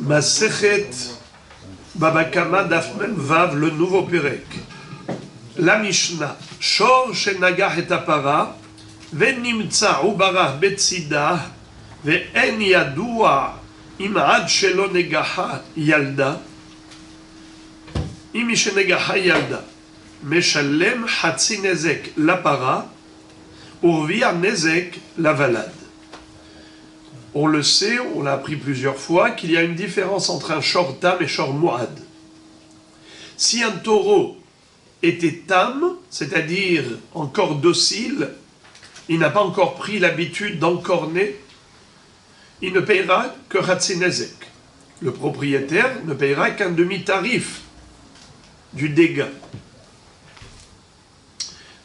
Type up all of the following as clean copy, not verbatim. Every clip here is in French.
Masechet Baba Kama Daf Mem Vav, le nouveau Pérec. La Mishnah. Shor Shenagah et Apara, Venimtsa Ubarah Betsidah, Ve'en Yadua Im Ad Shelo Negaha Yalda, Im Shenegaha Yalda, Meshalem Hatsi Nezek Lapara, Urvia Nezek la Valade. On le sait, on l'a appris plusieurs fois, qu'il y a une différence entre un shor tam et shor muad. Si un taureau était tam, c'est-à-dire encore docile, il n'a pas encore pris l'habitude d'encorner, il ne payera que Hatzinezek. Le propriétaire ne payera qu'un demi-tarif du dégât.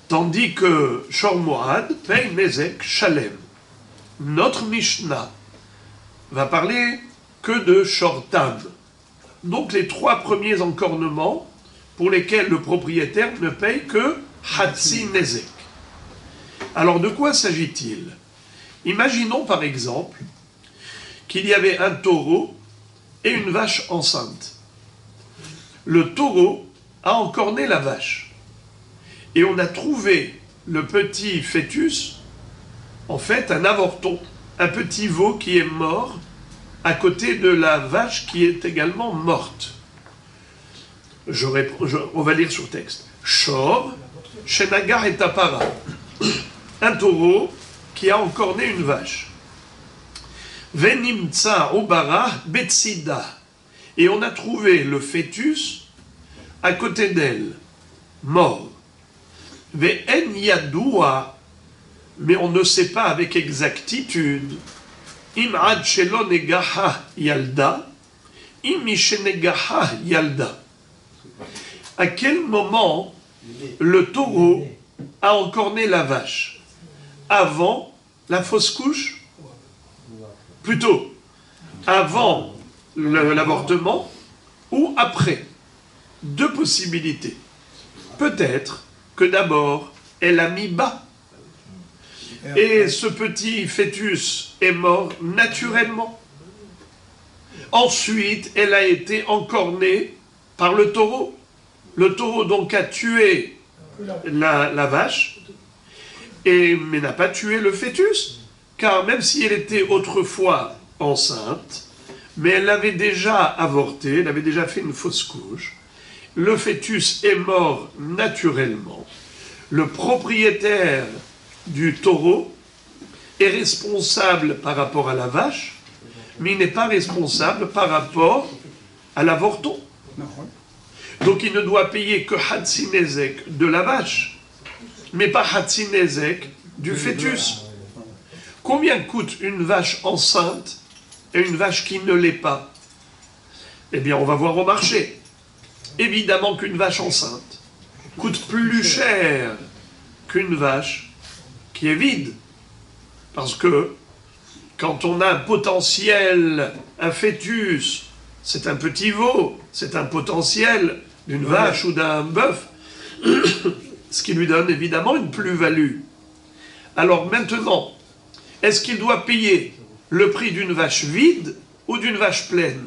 Tandis que shor muad paye nezek shalem. Notre Mishnah va parler que de shor tam. Donc les trois premiers encornements pour lesquels le propriétaire ne paye que Hatsi Nezek. Alors de quoi s'agit-il? Imaginons par exemple qu'il y avait un taureau et une vache enceinte. Le taureau a encorné la vache et on a trouvé le petit fœtus, en fait un avorton, un petit veau qui est mort à côté de la vache qui est également morte. On va lire sur texte. Shor, Shenagar et Tapara. Un taureau qui a encorné une vache. Venimtsa Obara Betsida. Et on a trouvé le fœtus à côté d'elle, mort. Ve'en Yadua. Mais on ne sait pas avec exactitude. Im ad shelo negaha yalda, im mishenegaha yalda. À quel moment le taureau a encorné la vache? Avant la fausse couche? Plutôt, avant l'avortement ou après? Deux possibilités. Peut-être que d'abord, elle a mis bas. Et ce petit fœtus est mort naturellement. Ensuite, elle a été encornée par le taureau. Le taureau donc a tué la vache, mais n'a pas tué le fœtus. Car même si elle était autrefois enceinte, mais elle avait déjà avorté, elle avait déjà fait une fausse couche, le fœtus est mort naturellement. Le propriétaire du taureau est responsable par rapport à la vache, mais il n'est pas responsable par rapport à l'avorton. Donc il ne doit payer que Hatzinezek de la vache, mais pas Hatzinezek du fœtus. Combien coûte une vache enceinte et une vache qui ne l'est pas? Eh bien, on va voir au marché. Évidemment qu'une vache enceinte coûte plus cher qu'une vache qui est vide. Parce que quand on a un potentiel, un fœtus, c'est un petit veau, c'est un potentiel d'une vache ou d'un bœuf, ce qui lui donne évidemment une plus-value. Alors maintenant, est-ce qu'il doit payer le prix d'une vache vide ou d'une vache pleine?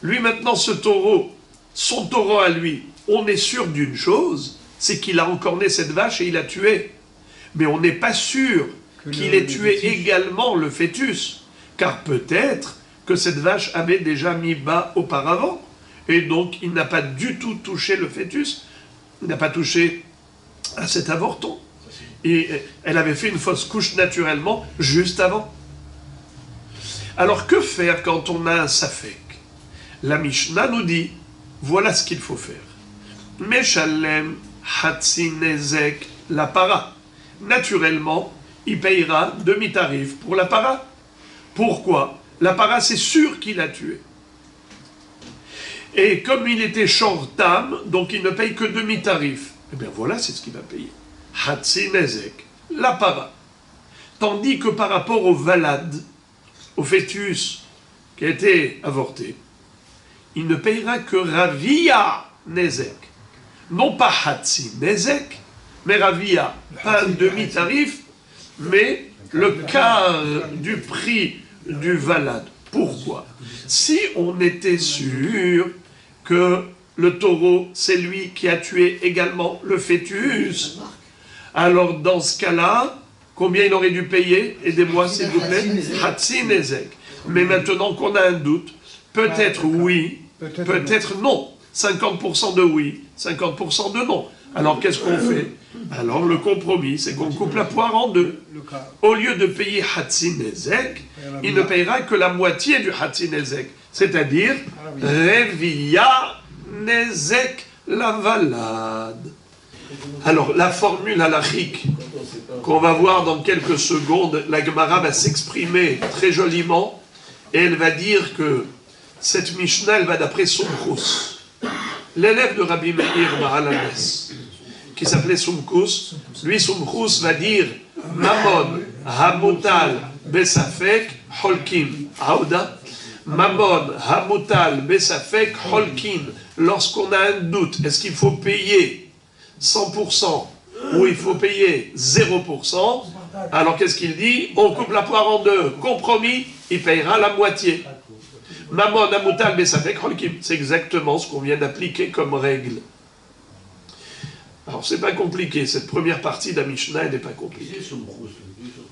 Lui maintenant, ce taureau, son taureau à lui, on est sûr d'une chose, c'est qu'il a encorné cette vache et il l'a tuée. Mais on n'est pas sûr qu'il ait tué également le fœtus, car peut-être que cette vache avait déjà mis bas auparavant, et donc il n'a pas du tout touché le fœtus, il n'a pas touché à cet avorton. Et elle avait fait une fausse couche naturellement juste avant. Alors que faire quand on a un safek? La Mishnah nous dit, voilà ce qu'il faut faire. Meshalem Hatzinezek la para. Naturellement, il payera demi-tarif pour la para. Pourquoi? La para, c'est sûr qu'il a tué. Et comme il était shor tam, donc il ne paye que demi-tarif. Eh bien voilà, c'est ce qu'il va payer. Hatzinezek, la para. Tandis que par rapport au valad, au fœtus qui a été avorté, il ne payera que ravia nezek. Non pas Hatzinezek, mais ravia, pas un demi-tarif, mais le quart du prix du valad. Pourquoi? Si on était sûr que le taureau, c'est lui qui a tué également le fœtus, alors dans ce cas-là, combien il aurait dû payer? Aidez-moi s'il vous plaît. Hatzin Ezek. Mais maintenant qu'on a un doute, peut-être oui, peut-être non. 50% de oui, 50% de non. Alors qu'est-ce qu'on fait? Alors le compromis, c'est qu'on coupe la poire en deux. Au lieu de payer Hatzin Ezek, il ne payera que la moitié du Hatzin Ezek, c'est-à-dire Revia Nezek la valade. Alors la formule halachique qu'on va voir dans quelques secondes, la Gemara va s'exprimer très joliment et elle va dire que cette Mishnah, elle va d'après Sumkus, l'élève de Rabbi Meir Baal HaNes, qui s'appelait Sumkus. Lui, Sumkus va dire Mamon Hamutal Besafek Holkin Aouda. Mamon Hamutal Besafek Holkin. Lorsqu'on a un doute, est-ce qu'il faut payer 100% ou il faut payer 0%? Alors qu'est-ce qu'il dit? On coupe la poire en deux. Compromis, il payera la moitié. Mamon Hamutal Besafek Holkin. C'est exactement ce qu'on vient d'appliquer comme règle. Alors, c'est pas compliqué. Cette première partie de la Mishnah, elle n'est pas compliquée.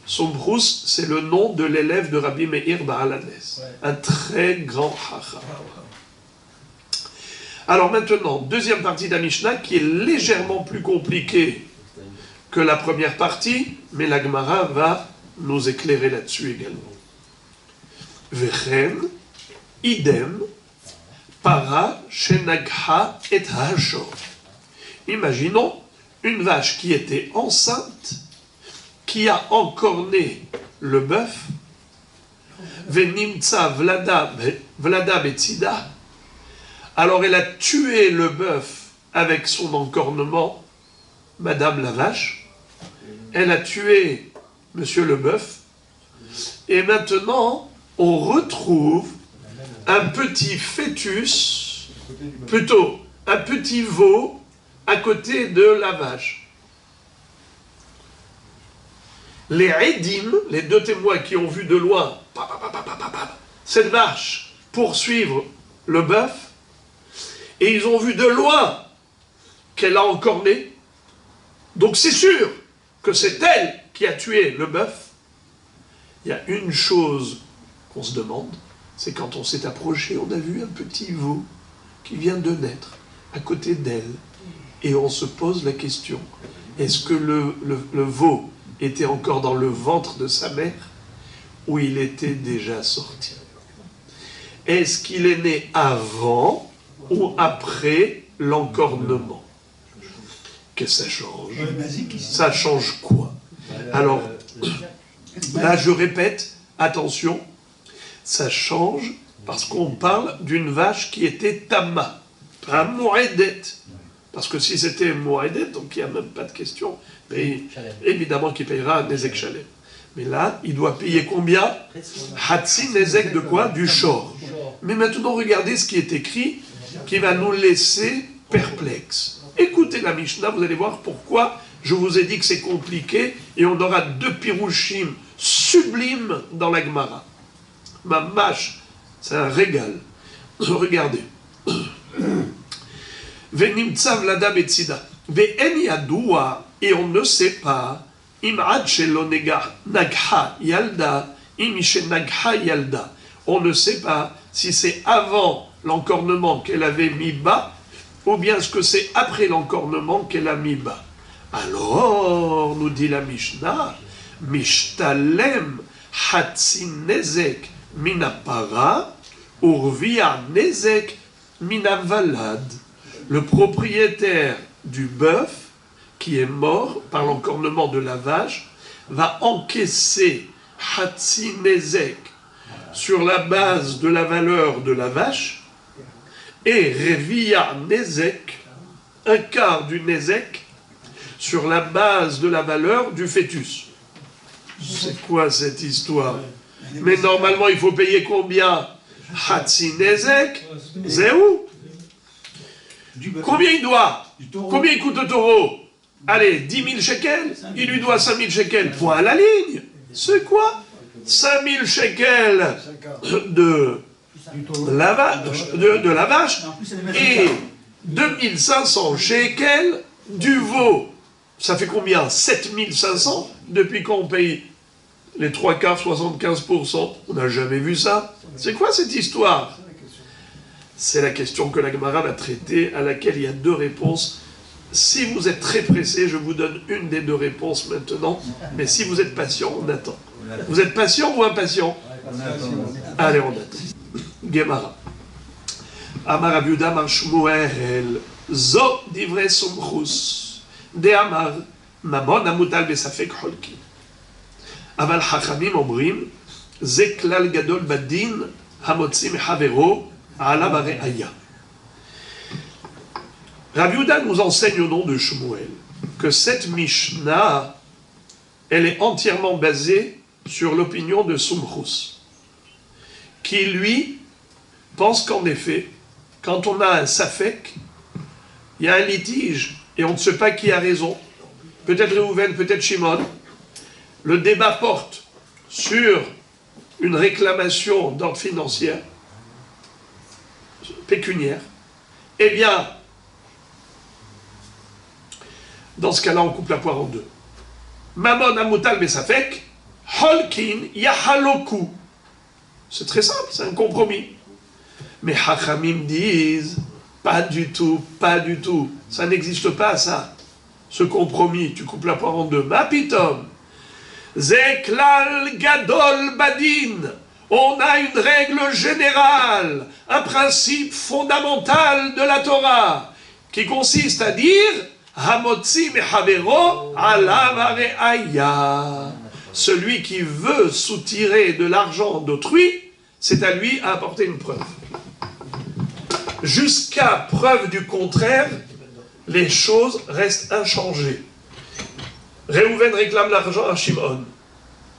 Sombrous, c'est le nom de l'élève de Rabbi Meir Baal HaNes. Un très grand chacham. Alors maintenant, deuxième partie de la Mishnah, qui est légèrement plus compliquée que la première partie, mais la Gemara va nous éclairer là-dessus également. Vechen, idem, para, shenagha et hashor. Imaginons une vache qui était enceinte, qui a encorné le bœuf, venimtsa vlada betzida. Alors elle a tué le bœuf avec son encornement, Madame la vache. Elle a tué Monsieur le bœuf. Et maintenant, on retrouve un petit fœtus, plutôt un petit veau, à côté de la vache. Les Edim, les deux témoins qui ont vu de loin cette vache poursuivre le bœuf, et ils ont vu de loin qu'elle a encorné, donc c'est sûr que c'est elle qui a tué le bœuf. Il y a une chose qu'on se demande, c'est quand on s'est approché, on a vu un petit veau qui vient de naître à côté d'elle. Et on se pose la question, est-ce que le veau était encore dans le ventre de sa mère ou il était déjà sorti? Est-ce qu'il est né avant ou après l'encornement? Qu'est-ce que ça change? Ça change quoi? Alors, là je répète, attention, ça change parce qu'on parle d'une vache qui était tama, pas moedet. Parce que si c'était Moedet, donc il n'y a même pas de question, mais évidemment qu'il payera un Nezek Shalem. Mais là, il doit payer combien? Hatsi Nezek de quoi? Du Shor. Mais maintenant, regardez ce qui est écrit, qui va nous laisser perplexes. Écoutez la Mishnah, vous allez voir pourquoi je vous ai dit que c'est compliqué, et on aura deux pirouchim sublimes dans la Gemara. Mamash, c'est un régal. Regardez. Venimtsa vlada betzida. Ve'en yadoua, et on ne sait pas, im ad shelo nagha yalda, im nagha yalda. On ne sait pas si c'est avant l'encornement qu'elle avait mis bas, ou bien ce que c'est après l'encornement qu'elle a mis bas. Alors, nous dit la Mishnah, Mishtalem hatsi nezek minapara, urvia nezek minavalad. Le propriétaire du bœuf, qui est mort par l'encornement de la vache, va encaisser Hatsi Nezek sur la base de la valeur de la vache, et Revia Nezek, un quart du Nezek, sur la base de la valeur du fœtus. C'est quoi cette histoire? Mais normalement, il faut payer combien? Hatsi Nezek, Zéou. Combien il doit? Combien il coûte le taureau? Allez, 10 000 shekels, il lui doit 5 000 shekels. Point à la ligne. C'est quoi? 5000 shekels de la vache et 2500 shekels du veau. Ça fait combien? 7500 depuis quand on paye les 3 quarts, 75%. On n'a jamais vu ça. C'est quoi cette histoire? C'est la question que la Gemara va traiter, à laquelle il y a 2 réponses. Si vous êtes très pressé, je vous donne une des 2 réponses maintenant. Mais si vous êtes patient, on attend. Vous êtes patient ou impatient? Allez, on attend. Gemara. Amar Rabbi Yehuda Amar Shmuel, Zo divrei Sumchus, de Amar Mamon Amutal Besafek Holkin. Aval Chachamim Omrim, Ze Klal Gadol Badin, Hamotzi Mechavero, Ala Bareaya. Rabbi Yehuda nous enseigne au nom de Shmuel que cette Mishnah, elle est entièrement basée sur l'opinion de Sumchus, qui lui pense qu'en effet, quand on a un safek, il y a un litige et on ne sait pas qui a raison, peut-être Réhouven, peut-être Shimon, le débat porte sur une réclamation d'ordre financier, pécuniaire, eh bien, dans ce cas-là, on coupe la poire en 2. Mamon amutal besafek, holkin yahaloku. C'est très simple, c'est un compromis. Mais Hachamim disent, pas du tout, pas du tout. Ça n'existe pas, ça. Ce compromis, tu coupes la poire en 2. Ma pitom. Zeklal gadol badin. On a une règle générale, un principe fondamental de la Torah, qui consiste à dire Hamotzi mechavero ala vareaya. Celui qui veut soutirer de l'argent d'autrui, c'est à lui à apporter une preuve. Jusqu'à preuve du contraire, les choses restent inchangées. Réhouven réclame l'argent à Shimon.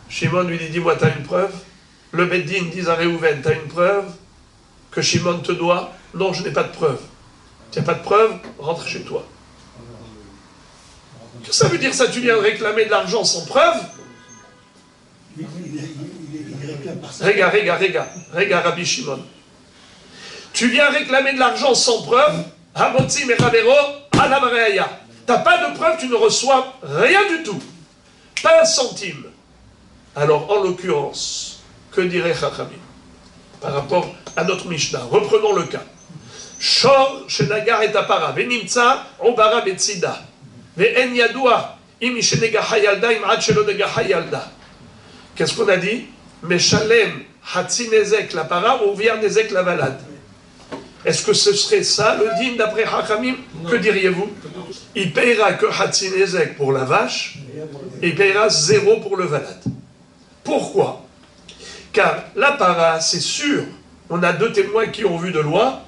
Shimon lui dit, dis-moi, t'as une preuve? Le Beddin dit à Réhouven, t'as une preuve que Shimon te doit? Non, je n'ai pas de preuve. Tu n'as pas de preuve? Rentre chez toi. Qu'est-ce que ça veut dire ça? Tu viens de réclamer de l'argent sans preuve? Regarde, Rabbi Shimon. Tu viens réclamer de l'argent sans preuve, Hamotzi mechavero ala vareaya. T'as pas de preuve, tu ne reçois rien du tout. Pas un centime. Alors, en l'occurrence, que dirait Chachamim par rapport à notre Mishnah? Reprenons le cas. Shor shenagar et apara, venimtsa obara betzida, ve'en yadua im shenegaha yalda im ad shelo negaha yalda. Qu'est-ce qu'on a dit? Meshalem hatzi nezek la para ou vier nezek la valade. Est-ce que ce serait ça le dîme d'après Hachamim? Que diriez-vous? Il payera que hatzi nezek pour la vache et il payera 0 pour le valade. Pourquoi? Car la para, c'est sûr, on a 2 témoins qui ont vu de loin,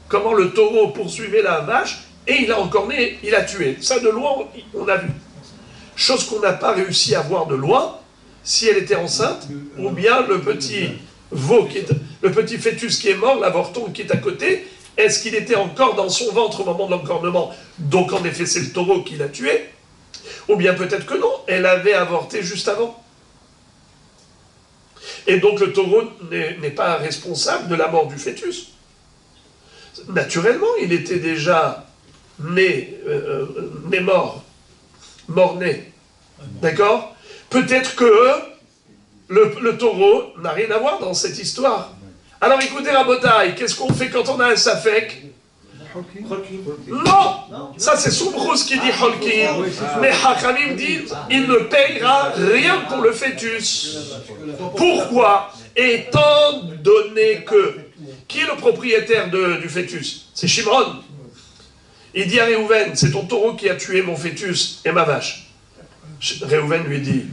comment le taureau poursuivait la vache, et il a encore né, il a tué. Ça de loin, on a vu. Chose qu'on n'a pas réussi à voir de loin, si elle était enceinte, ou bien le petit veau, le petit fœtus qui est mort, l'avorton qui est à côté, est-ce qu'il était encore dans son ventre au moment de l'encornement? Donc en effet, c'est le taureau qui l'a tué. Ou bien peut-être que non, elle avait avorté juste avant. Et donc le taureau n'est pas responsable de la mort du fœtus. Naturellement, il était déjà né mort-né. D'accord? Peut-être que le taureau n'a rien à voir dans cette histoire. Alors écoutez Rabotai, qu'est-ce qu'on fait quand on a un safek? Non, ça c'est Sumchus qui dit Holkin, mais Hachamim dit il ne payera rien pour le fœtus. Pourquoi? Étant donné que qui est le propriétaire du fœtus? C'est Shimon. Il dit à Réhouven, c'est ton taureau qui a tué mon fœtus et ma vache. Réhouven lui dit,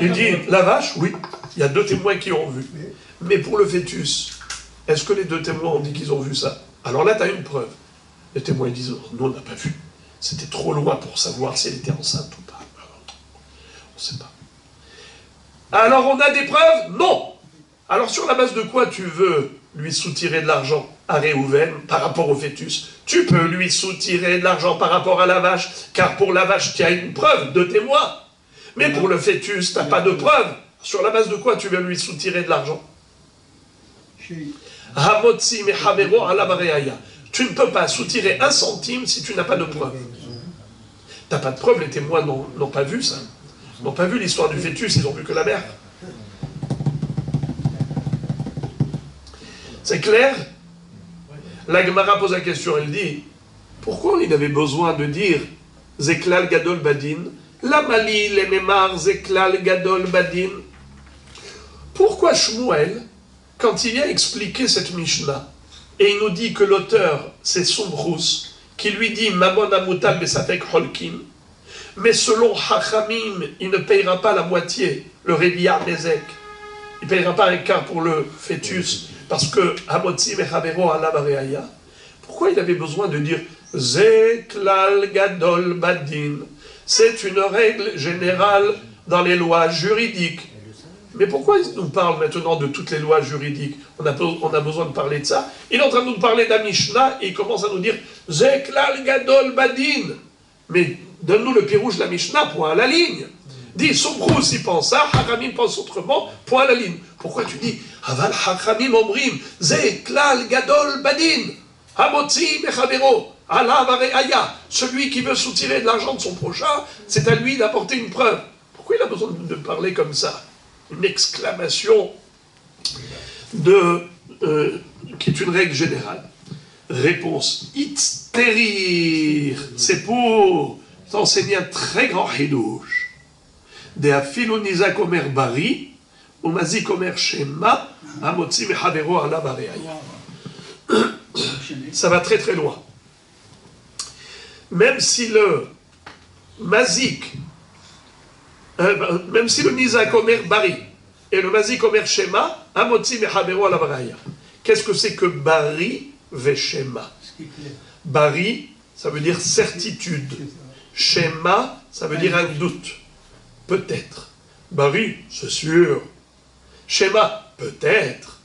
il dit la vache, oui, il y a 2 témoins qui ont vu, mais pour le fœtus, est-ce que les 2 témoins ont dit qu'ils ont vu ça? Alors là, tu as une preuve. Les témoins disent, nous, on n'a pas vu. C'était trop loin pour savoir si elle était enceinte ou pas. On ne sait pas. Alors, on a des preuves? Non. Alors, sur la base de quoi tu veux lui soutirer de l'argent à Réhouven par rapport au fœtus? Tu peux lui soutirer de l'argent par rapport à la vache, car pour la vache, tu as une preuve, 2 témoins. Mais pour le fœtus, tu n'as pas de preuve. Sur la base de quoi tu veux lui soutirer de l'argent? Hamotzi mechavero ala bareaya. Tu ne peux pas soutirer 1 centime si tu n'as pas de preuve. Tu n'as pas de preuve, les témoins n'ont pas vu ça. Ils n'ont pas vu l'histoire du fœtus, ils n'ont vu que la mère. C'est clair? La Gemara pose la question, elle dit, pourquoi il avait besoin de dire Zeklal Gadol Badin? La Mali, les Mémar, Zeklal Gadol Badin. Pourquoi Shmuel, quand il vient expliquer cette Mishnah, et il nous dit que l'auteur, c'est Sombrous, qui lui dit Mamon Amutal Besafek Holkin, mais selon Hachamim, il ne payera pas la moitié, le Rébiar Nezek. Il ne payera pas un quart pour le fœtus, parce que Hamotzi Mechavero ala bareaya. Pourquoi il avait besoin de dire Zeklal Gadol Badin? C'est une règle générale dans les lois juridiques. Mais pourquoi il nous parle maintenant de toutes les lois juridiques? On a besoin de parler de ça. Il est en train de nous parler d'un Mishnah et il commence à nous dire Zeklal Gadol Badin. Mais donne-nous le pirouge de la Mishnah, point à la ligne. Dis, Sombrous, il pense ça, Hachamim pense autrement, point à la ligne. Pourquoi tu dis Aval Hachamim Omrim, Zeklal Gadol Badin, Hamotzi Mechavero, ala bareaya. Celui qui veut soutirer de l'argent de son prochain, c'est à lui d'apporter une preuve. Pourquoi il a besoin de parler comme ça? Une exclamation qui est une règle générale. Réponse Itzterir, c'est pour t'enseigner un très grand hidouche. De afilo nizak omer bari, ou mazik omer shema, hamotzi mechavero ala bareaya. Ça va très très loin. Même si le mazik, même si le nizak omer bari et le mazik omer shema, hamotzi mechavero ala bareaya. Qu'est-ce que c'est que bari veshema? Bari, ça veut dire certitude. Shema, ça veut dire un doute. Peut-être. Bari, c'est sûr. Shema, peut-être.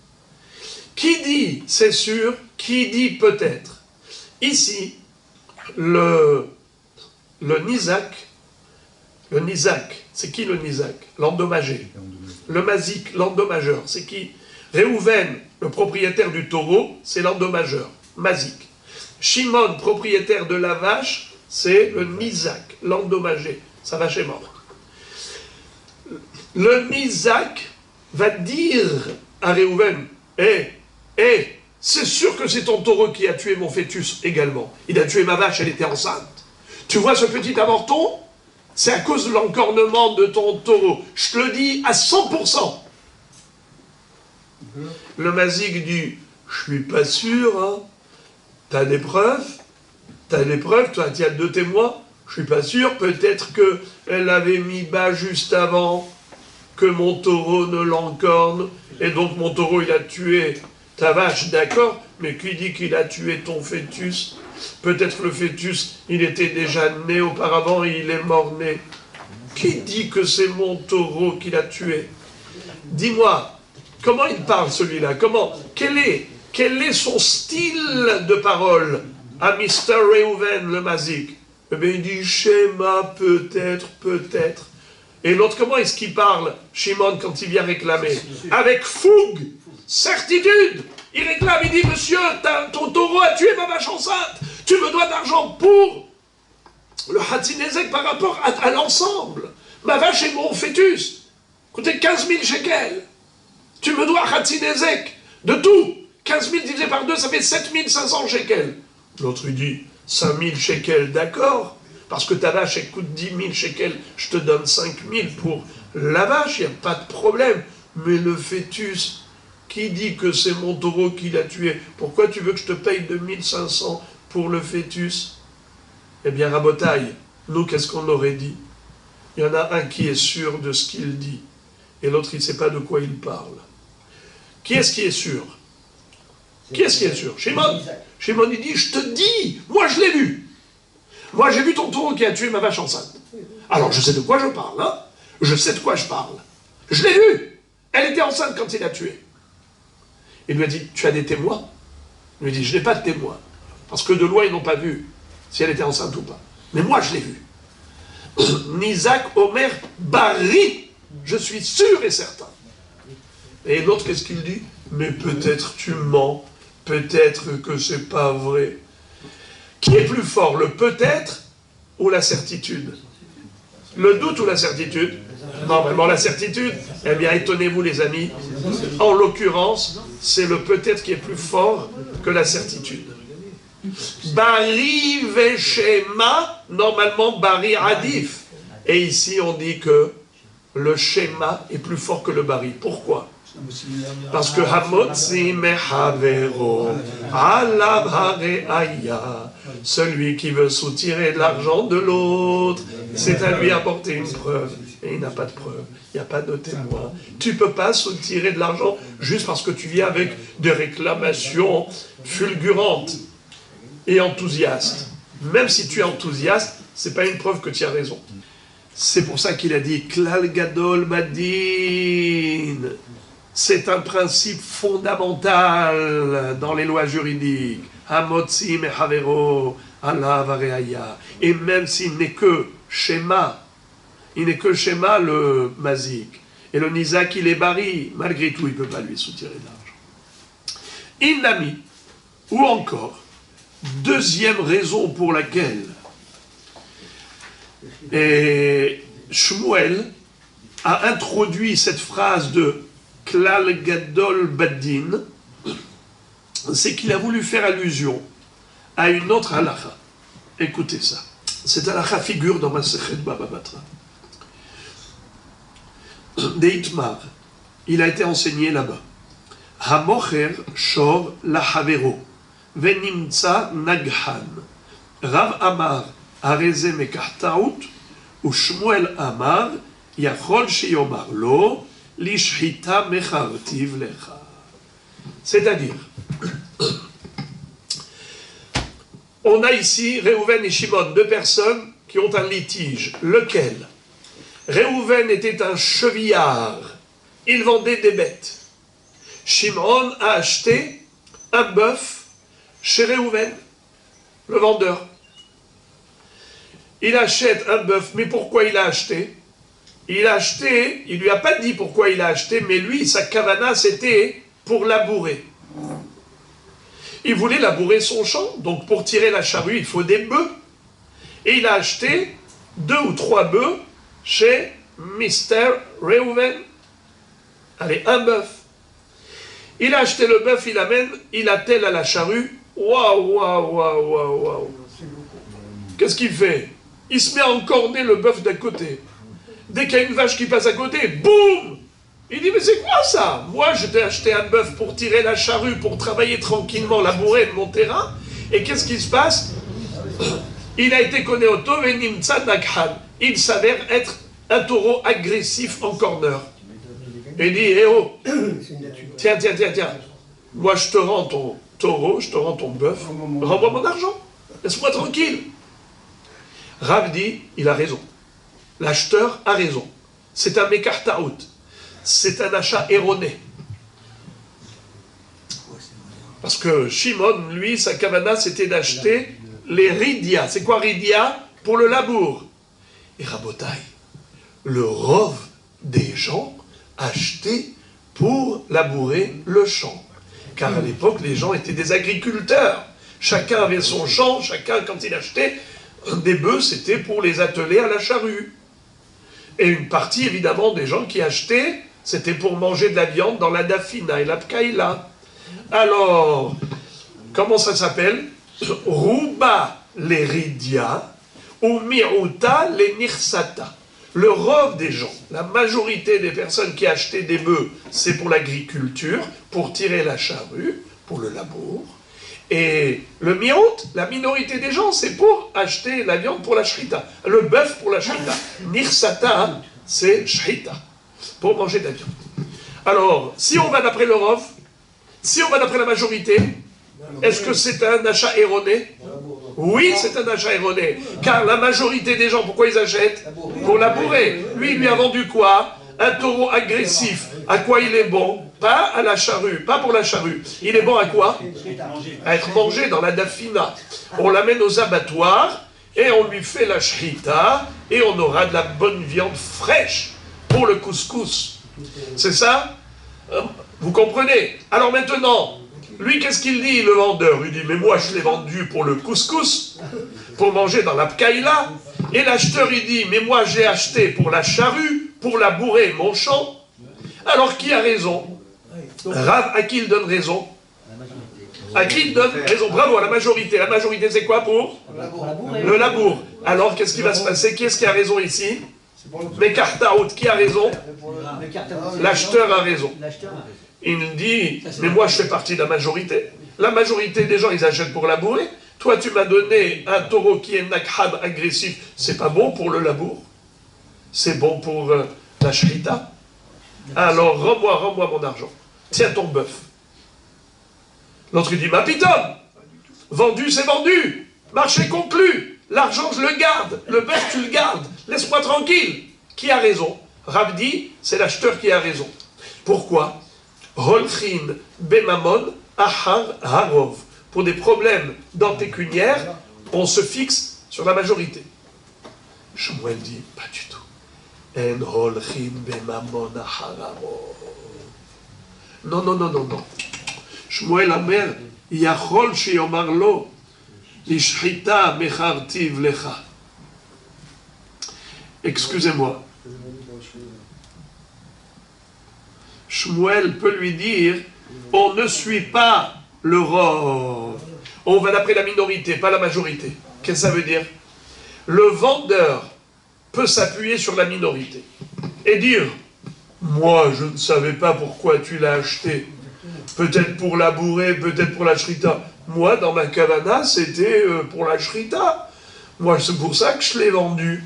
Qui dit c'est sûr? Qui dit peut-être? Ici, le nizak, c'est qui le nizak? L'endommagé. Le mazik, l'endommageur, c'est qui? Réhouven, le propriétaire du taureau, c'est l'endommageur, mazik. Shimon, propriétaire de la vache, c'est le nizak, l'endommagé. Sa vache est morte. Le nizak va dire à Réhouven, c'est sûr que c'est ton taureau qui a tué mon fœtus également. Il a tué ma vache, elle était enceinte. Tu vois ce petit avorton? C'est à cause de l'encornement de ton taureau. Je te le dis à 100%. Le mazik dit, je suis pas sûr, hein. T'as des preuves? T'as des preuves? Toi, tu as 2 témoins? Je suis pas sûr, peut-être qu'elle avait mis bas juste avant que mon taureau ne l'encorne, et donc mon taureau il a tué ta vache, d'accord, mais qui dit qu'il a tué ton fœtus? Peut-être le fœtus, il était déjà né auparavant et il est mort-né. Qui dit que c'est mon taureau qui l'a tué? Dis-moi, comment il parle celui-là? Quel est son style de parole à Mr. Reuven le mazik? Eh bien, il dit Shema, peut-être. Et l'autre, comment est-ce qu'il parle, Shimon, quand il vient réclamer? Avec fougue, certitude. Il réclame, il dit, monsieur, ton taureau a tué ma vache enceinte. Tu me dois d'argent pour le Hatzinezek par rapport à l'ensemble. Ma vache et mon fœtus. Coûtait 15 000 shekels. Tu me dois Hatzinezek de tout. 15 000 divisé par 2, ça fait 7 500 shekels. L'autre, il dit, 5 000 shekels, d'accord. Parce que ta vache, elle coûte 10 000 shekels, je te donne 5 000 pour la vache, il n'y a pas de problème. Mais le fœtus, qui dit que c'est mon taureau qui l'a tué? Pourquoi tu veux que je te paye 2 500 pour le fœtus? Eh bien, Rabotaï, nous, qu'est-ce qu'on aurait dit? Il y en a un qui est sûr de ce qu'il dit, et l'autre, il ne sait pas de quoi il parle. Qui est-ce qui est sûr? Qui est-ce qui est sûr? Shimon. Shimon, il dit, je te dis, moi je l'ai vu. Moi, j'ai vu ton taureau qui a tué ma vache enceinte. Alors, je sais de quoi je parle, hein? Je sais de quoi je parle. Je l'ai vu. Elle était enceinte quand il l'a tuée. Il lui a dit, tu as des témoins? Il lui a dit, je n'ai pas de témoins. Parce que de loin, ils n'ont pas vu si elle était enceinte ou pas. Mais moi, je l'ai vu. Nizak Omer Bari, je suis sûr et certain. Et l'autre, qu'est-ce qu'il dit? Mais peut-être tu mens, peut-être que c'est pas vrai. Qui est plus fort, le peut-être ou la certitude? Le doute ou la certitude? Normalement la certitude. Eh bien, étonnez-vous les amis, en l'occurrence, c'est le peut-être qui est plus fort que la certitude. Bari Veshema, normalement Bari Adif. Et ici on dit que le Shema est plus fort que le Bari. Pourquoi? Parce que Hamotzi Mehavero Alav Hareaya, celui qui veut soutirer de l'argent de l'autre, c'est à lui apporter une preuve. Et il n'a pas de preuve, il n'y a pas de témoin. Tu ne peux pas soutirer de l'argent juste parce que tu viens avec des réclamations fulgurantes et enthousiastes. Même si tu es enthousiaste, ce n'est pas une preuve que tu as raison. C'est pour ça qu'il a dit Klal Gadol Badin. C'est un principe fondamental dans les lois juridiques. Hamotzi Mehavero Alav Hareaya. Et même s'il n'est que schéma, il n'est que schéma le mazik. Et le nizak, il est bari. Malgré tout, il ne peut pas lui soutirer de l'argent. Inami, ou encore, deuxième raison pour laquelle Shmuel a introduit cette phrase de Klal Gadol Badin, c'est qu'il a voulu faire allusion à une autre halakha. Écoutez ça. Cette halakha figure dans Masechet Baba Batra. Deitmar, il a été enseigné là-bas. Hamocher shor lahavero venimtsa naghan Rav Amar areze mekahtaut ou Shmuel Amar yachol sheyomar lo lishhita mechartiv lecha. C'est-à-dire, on a ici Réhouven et Shimon, deux personnes qui ont un litige. Lequel? Réhouven était un chevillard, il vendait des bêtes. Shimon a acheté un bœuf chez Réhouven, le vendeur. Il achète un bœuf, mais pourquoi il a acheté? Il a acheté, il ne lui a pas dit pourquoi il a acheté, mais lui, sa kavana, c'était pour labourer. Il voulait labourer son champ, donc pour tirer la charrue, il faut des bœufs. Et il a acheté 2 ou 3 bœufs chez Mr. Réhouven. Allez, un bœuf. Il a acheté le bœuf, il amène, il attelle à la charrue. Waouh, waouh, waouh, waouh, waouh. Qu'est-ce qu'il fait? Il se met à encorner le bœuf d'un côté. Dès qu'il y a une vache qui passe à côté, boum! Il dit, mais c'est quoi ça? Moi, je t'ai acheté un bœuf pour tirer la charrue, pour travailler tranquillement, labourer de mon terrain. Et qu'est-ce qui se passe? Il a été connu au Tovenimtsa Naghan. Il s'avère être un taureau agressif en corner. Et il dit, eh oh, tiens. Moi, je te rends ton taureau, je te rends ton bœuf. Rends-moi mon argent. Laisse-moi tranquille. Rav dit, il a raison. L'acheteur a raison. C'est un mekartaout. C'est un achat erroné. Parce que Shimon, lui, sa kavana, c'était d'acheter les ridia. C'est quoi ridia? Pour le labour. Et Rabotai, le rov des gens achetaient pour labourer le champ. Car à l'époque, les gens étaient des agriculteurs. Chacun avait son champ, chacun, quand il achetait des bœufs, c'était pour les atteler à la charrue. Et une partie, évidemment, des gens qui achetaient, c'était pour manger de la viande dans la dafina et la pkaïla. Alors, comment ça s'appelle? Rouba les ridia ou mi'uta les nirsata. Le rov des gens, la majorité des personnes qui achetaient des bœufs, c'est pour l'agriculture, pour tirer la charrue, pour le labour. Et le mi'ut, la minorité des gens, c'est pour acheter la viande pour la shrita. Le bœuf pour la shrita. Nirsata, c'est shrita, pour manger de la viande. Alors, si on va d'après le rov, si on va d'après la majorité, est-ce que c'est un achat erroné? Oui, c'est un achat erroné. Car la majorité des gens, pourquoi ils achètent? Pour labourer. Lui, il lui a vendu quoi? Un taureau agressif. À quoi il est bon? Pas à la charrue, pas pour la charrue. Il est bon à quoi? À être mangé dans la dafina. On l'amène aux abattoirs et on lui fait la shrita, et on aura de la bonne viande fraîche pour le couscous. C'est ça? Vous comprenez? Alors maintenant, lui, qu'est-ce qu'il dit, le vendeur? Il dit, mais moi, je l'ai vendu pour le couscous, pour manger dans la pkaïla. Et l'acheteur, il dit, mais moi, j'ai acheté pour la charrue, pour labourer mon champ. Alors, qui a raison? Rav, à qui il donne raison? À qui il donne raison? Bravo, à la majorité. La majorité, c'est quoi pour? Le labour. Alors, qu'est-ce qui va se passer? Qui est-ce qui a raison ici? Mais Kartaout, qui a raison? L'acheteur a raison. Il dit, mais moi, je fais partie de la majorité. La majorité des gens, ils achètent pour labourer. Toi, tu m'as donné un taureau qui est nakhab, agressif. C'est pas bon pour le labour. C'est bon pour la shrita. Alors, rends-moi mon argent. Tiens ton bœuf. L'autre, il dit, ma pitom, vendu, c'est vendu. Marché conclu. L'argent, je le garde. Le bœuf, tu le gardes. Laisse-moi tranquille. Qui a raison? Rav dit, c'est l'acheteur qui a raison. Pourquoi? Holchin bemamon ahar harov. Pour des problèmes d'antécuniaire, on se fixe sur la majorité. Shmuel dit, pas du tout. En holchin bemamon ahar harov. Non. Shmuel Amer, yachol sheyomar lo, lishchita mechartiv lecha. Excusez-moi. Shmuel peut lui dire, on ne suit pas le rov. On va d'après la minorité, pas la majorité. Qu'est-ce que ça veut dire? Le vendeur peut s'appuyer sur la minorité et dire, moi je ne savais pas pourquoi tu l'as acheté. Peut-être pour labourer, peut-être pour la shrita. Moi, dans ma kavana, c'était pour la shrita. Moi, c'est pour ça que je l'ai vendu.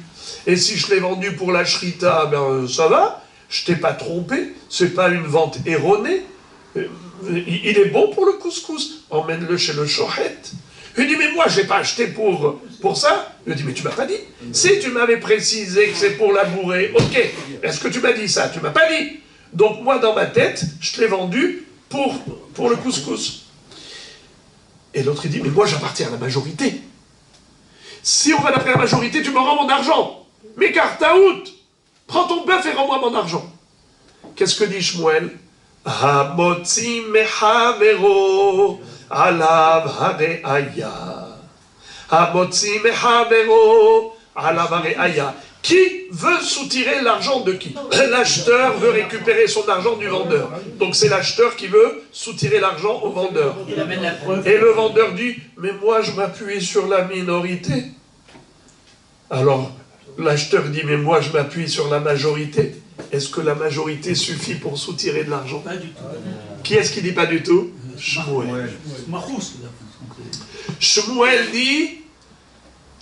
Et si je l'ai vendu pour la shrita, ben ça va. Je t'ai pas trompé. C'est pas une vente erronée. Il est bon pour le couscous. Emmène-le chez le shochet. Il dit, mais moi, je l'ai pas acheté pour ça. Il dit, mais tu m'as pas dit. Si tu m'avais précisé que c'est pour labourer, ok. Est-ce que tu m'as dit ça? Tu m'as pas dit. Donc moi, dans ma tête, je te l'ai vendu pour le couscous. Et l'autre, il dit, mais moi, j'appartiens à la majorité. Si on va d'après la majorité, tu me rends mon argent. Mais Kartaout, prends ton bœuf et rends-moi mon argent. Qu'est-ce que dit Shmuel? Hamotzi mehavero alav hareaya. Hamotzi mehavero alav hareaya. Qui veut soutirer l'argent de qui? L'acheteur veut récupérer son argent du vendeur. Donc c'est l'acheteur qui veut soutirer l'argent au vendeur. Et le vendeur dit, mais moi je m'appuie sur la minorité. Alors l'acheteur dit, mais moi je m'appuie sur la majorité. Est-ce que la majorité suffit pour soutirer de l'argent? Pas du tout. Qui est-ce qui dit pas du tout? Shmuel. Shmuel dit,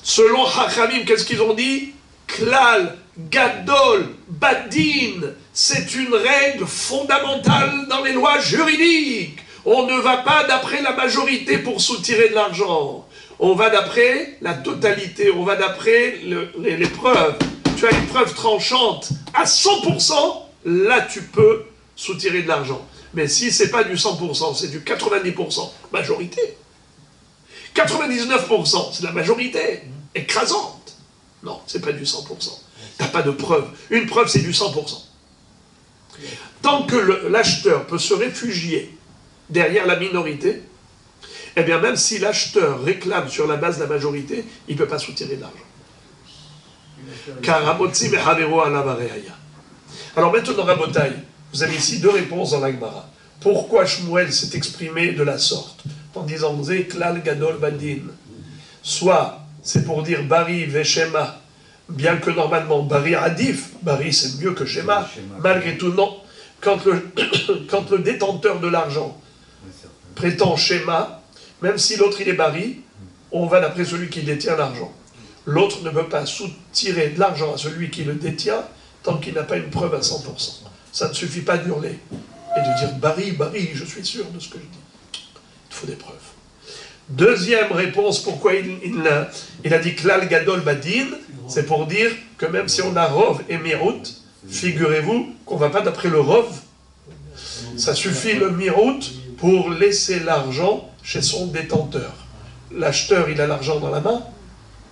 selon Hachamim, qu'est-ce qu'ils ont dit? Klal, Gadol, Badin, c'est une règle fondamentale dans les lois juridiques. On ne va pas d'après la majorité pour soutirer de l'argent. On va d'après la totalité, on va d'après les preuves. Tu as une preuve tranchante à 100%, là tu peux soutirer de l'argent. Mais si c'est pas du 100%, c'est du 90%, majorité. 99%, c'est la majorité, écrasante. Non, c'est pas du 100%. T'as pas de preuve. Une preuve, c'est du 100%. Tant que l'acheteur peut se réfugier derrière la minorité, eh bien même si l'acheteur réclame sur la base de la majorité, il ne peut pas soutirer de l'argent. Car Ramotzi mehavero alav hareaya. Alors maintenant, Rabotai, vous avez ici deux réponses dans la Gemara. Pourquoi Shmuel s'est exprimé de la sorte en disant Ze klal gadol badin? Soit c'est pour dire Bari Veshema, bien que normalement Bari Adif, Bari c'est mieux que Shema, malgré tout non. Quand le détenteur de l'argent prétend Shema, même si l'autre il est Bari, on va d'après celui qui détient l'argent. L'autre ne peut pas soutirer de l'argent à celui qui le détient tant qu'il n'a pas une preuve à 100%. Ça ne suffit pas d'hurler et de dire Bari, je suis sûr de ce que je dis. Il faut des preuves. Deuxième réponse, pourquoi il a dit Klal Gadol Badin, c'est pour dire que même si on a Rov et Mirut, figurez-vous qu'on ne va pas d'après le Rov. Ça suffit le Mirut pour laisser l'argent chez son détenteur. L'acheteur, il a l'argent dans la main,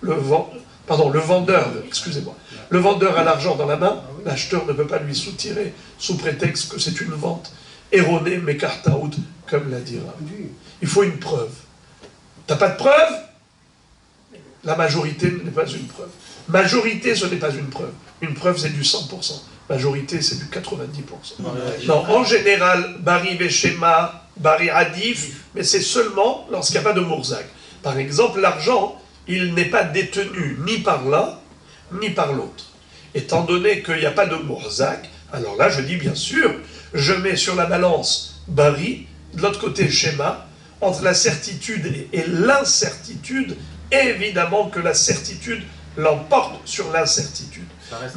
le vendeur, excusez-moi, le vendeur a l'argent dans la main, l'acheteur ne peut pas lui soutirer sous prétexte que c'est une vente erronée, mais kartaout, comme l'a dit Rav. Il faut une preuve. T'as pas de preuve? La majorité n'est pas une preuve. Majorité, ce n'est pas une preuve. Une preuve, c'est du 100%. Majorité, c'est du 90%. Non, en général, Bari Veshema, Bari Adif, mais c'est seulement lorsqu'il n'y a pas de Mourzak. Par exemple, l'argent, il n'est pas détenu ni par l'un, ni par l'autre. Étant donné qu'il n'y a pas de Mourzak, alors là, je dis bien sûr, je mets sur la balance Bari, de l'autre côté Shema, entre la certitude et l'incertitude, évidemment que la certitude l'emporte sur l'incertitude.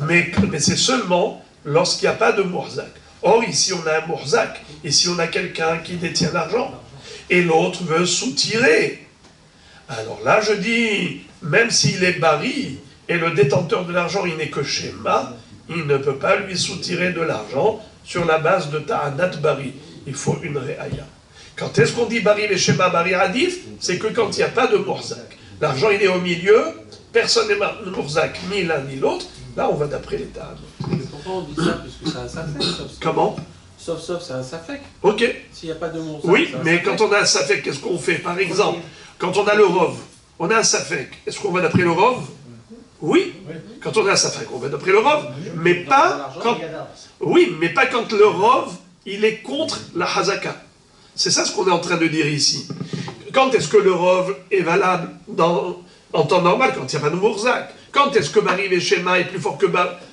Mais c'est seulement lorsqu'il n'y a pas de Mourzak. Or, ici, on a un Mourzak. Ici, on a quelqu'un qui détient l'argent. Et l'autre veut soutirer. Alors là, je dis, même s'il est Bari, et le détenteur de l'argent, il n'est que Shema, il ne peut pas lui soutirer de l'argent sur la base de Ta'anat Bari. Il faut une Re'aya. Quand est-ce qu'on dit Bari et Shema, Bari Adif? C'est que quand il n'y a pas de Mourzak. L'argent, il est au milieu, personne n'est Mourzak, ni l'un ni l'autre. Là, on va d'après les Ta'anot. Mais pourquoi on dit ça? Puisque c'est un safek. Comment? Sauf, c'est un safek. Ok. S'il n'y a pas de Mourzak. Oui, mais quand on a un safek, qu'est-ce qu'on fait? Par exemple, quand on a le rov, on a un safek. Est-ce qu'on va d'après le rov? Oui. Quand on a un safek, on va d'après le rov. Mais pas quand... Oui, mais pas quand le rov, il est contre la hazaka. C'est ça ce qu'on est en train de dire ici. Quand est-ce que le rov est valable en temps normal? Quand il n'y a pas de Mourzak. Quand est-ce que Bari et Shema est plus fort que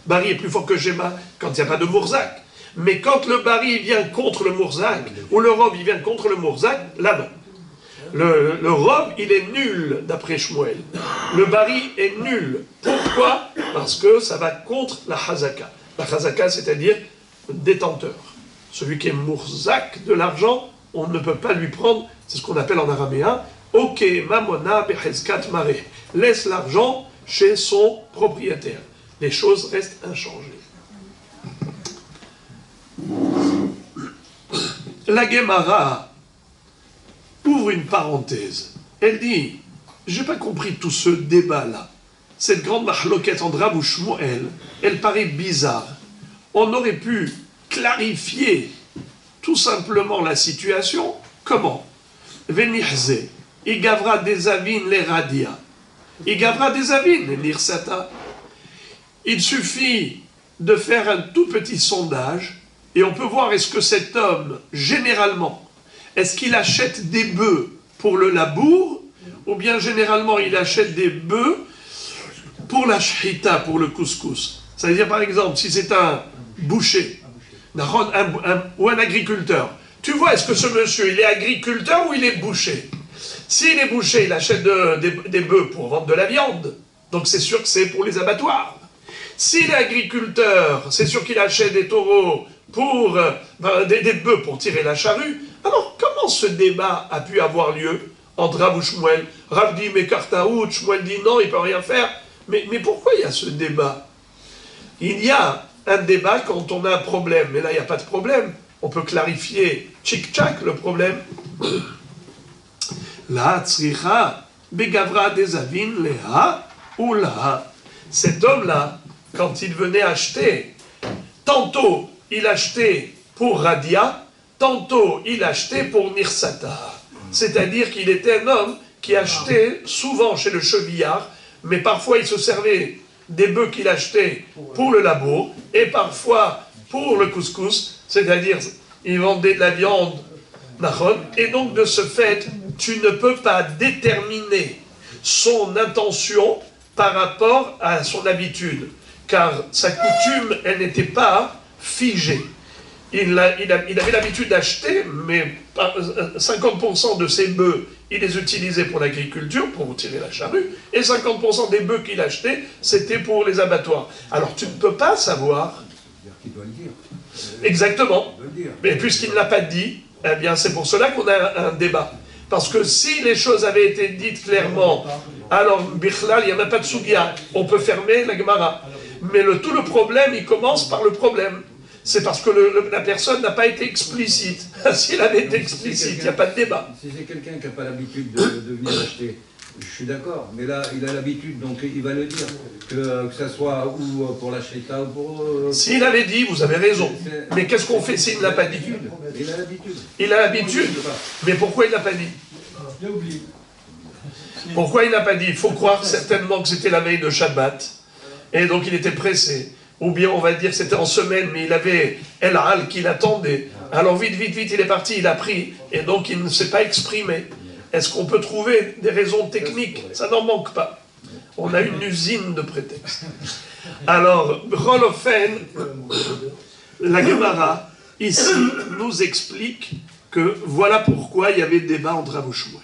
Bari est plus fort que Shema? Quand il n'y a pas de Mourzak. Mais quand le Bari vient contre le Mourzak, ou le Rov il vient contre le Mourzak, là non. Le Rov, il est nul, d'après Shmuel. Le Bari est nul. Pourquoi? Parce que ça va contre la Hazaka. La Hazaka, c'est-à-dire détenteur. Celui qui est Mourzak de l'argent, on ne peut pas lui prendre, c'est ce qu'on appelle en araméen, Ok, Mamona Behezkat Mare. Laisse l'argent chez son propriétaire. Les choses restent inchangées. La Gemara ouvre une parenthèse. Elle dit, j'ai pas compris tout ce débat-là. Cette grande mahloquette entre Rav ou Shmuel, elle paraît bizarre. On aurait pu clarifier tout simplement la situation. Comment? Venihze, il gavra des avines les radia. Il gavra des avines les nirsata. Il suffit de faire un tout petit sondage et on peut voir est-ce que cet homme, généralement, est-ce qu'il achète des bœufs pour le labour ou bien généralement il achète des bœufs pour la shhita, pour le couscous. C'est-à-dire par exemple, si c'est un boucher ou un agriculteur, tu vois, est-ce que ce monsieur, il est agriculteur ou il est boucher? S'il est boucher, il achète des bœufs pour vendre de la viande. Donc c'est sûr que c'est pour les abattoirs. S'il est agriculteur, c'est sûr qu'il achète des taureaux pour des bœufs pour tirer la charrue. Alors comment ce débat a pu avoir lieu entre Rav ou Shmuel? Rav dit mais Kartaout, Shmuel dit non, il ne peut rien faire. Mais pourquoi il y a ce débat? Il y a un débat quand on a un problème, mais là il n'y a pas de problème. On peut clarifier tchik-tchak le problème. La tzricha begavra des avin leha ou la. Cet homme-là, quand il venait acheter, tantôt il achetait pour Radia, tantôt il achetait pour Nirsata. C'est-à-dire qu'il était un homme qui achetait souvent chez le chevillard, mais parfois il se servait des bœufs qu'il achetait pour le labour, et parfois pour le couscous, c'est-à-dire il vendait de la viande, et donc de ce fait, tu ne peux pas déterminer son intention par rapport à son habitude, car sa coutume, elle n'était pas figée. Il avait l'habitude d'acheter, mais 50% de ses bœufs, il les utilisait pour l'agriculture, pour tirer la charrue, et 50% des bœufs qu'il achetait, c'était pour les abattoirs. Alors tu ne peux pas savoir... Il doit le dire. Exactement. Mais puisqu'il ne l'a pas dit, eh bien c'est pour cela qu'on a un débat. Parce que si les choses avaient été dites clairement, alors Bichlal, il n'y a même pas de Sugia, on peut fermer la Gemara. Mais tout le problème, il commence par le problème. C'est parce que la personne n'a pas été explicite. S'il avait été explicite, il n'y a pas de débat. Si c'est quelqu'un qui n'a pas l'habitude de venir acheter Je suis d'accord, mais là, il a l'habitude, donc il va le dire, que ça soit ou pour la shrita ou pour... S'il avait dit, vous avez raison. Mais qu'est-ce qu'on fait s'il ne l'a pas dit? Il a l'habitude. Il a l'habitude. Mais pourquoi il ne l'a pas dit? Il a oublié. Pourquoi il n'a pas dit? Il faut croire certainement que c'était la veille de Shabbat. Et donc il était pressé. Ou bien on va dire que c'était en semaine, mais il avait El Al qui l'attendait. Alors vite, vite, vite, il est parti, il a pris. Et donc il ne s'est pas exprimé. Est-ce qu'on peut trouver des raisons techniques? Ça n'en manque pas. On a une usine de prétextes. Alors, Rolofen, la Gemara, ici, nous explique que voilà pourquoi il y avait débat entre Rav Shmuel.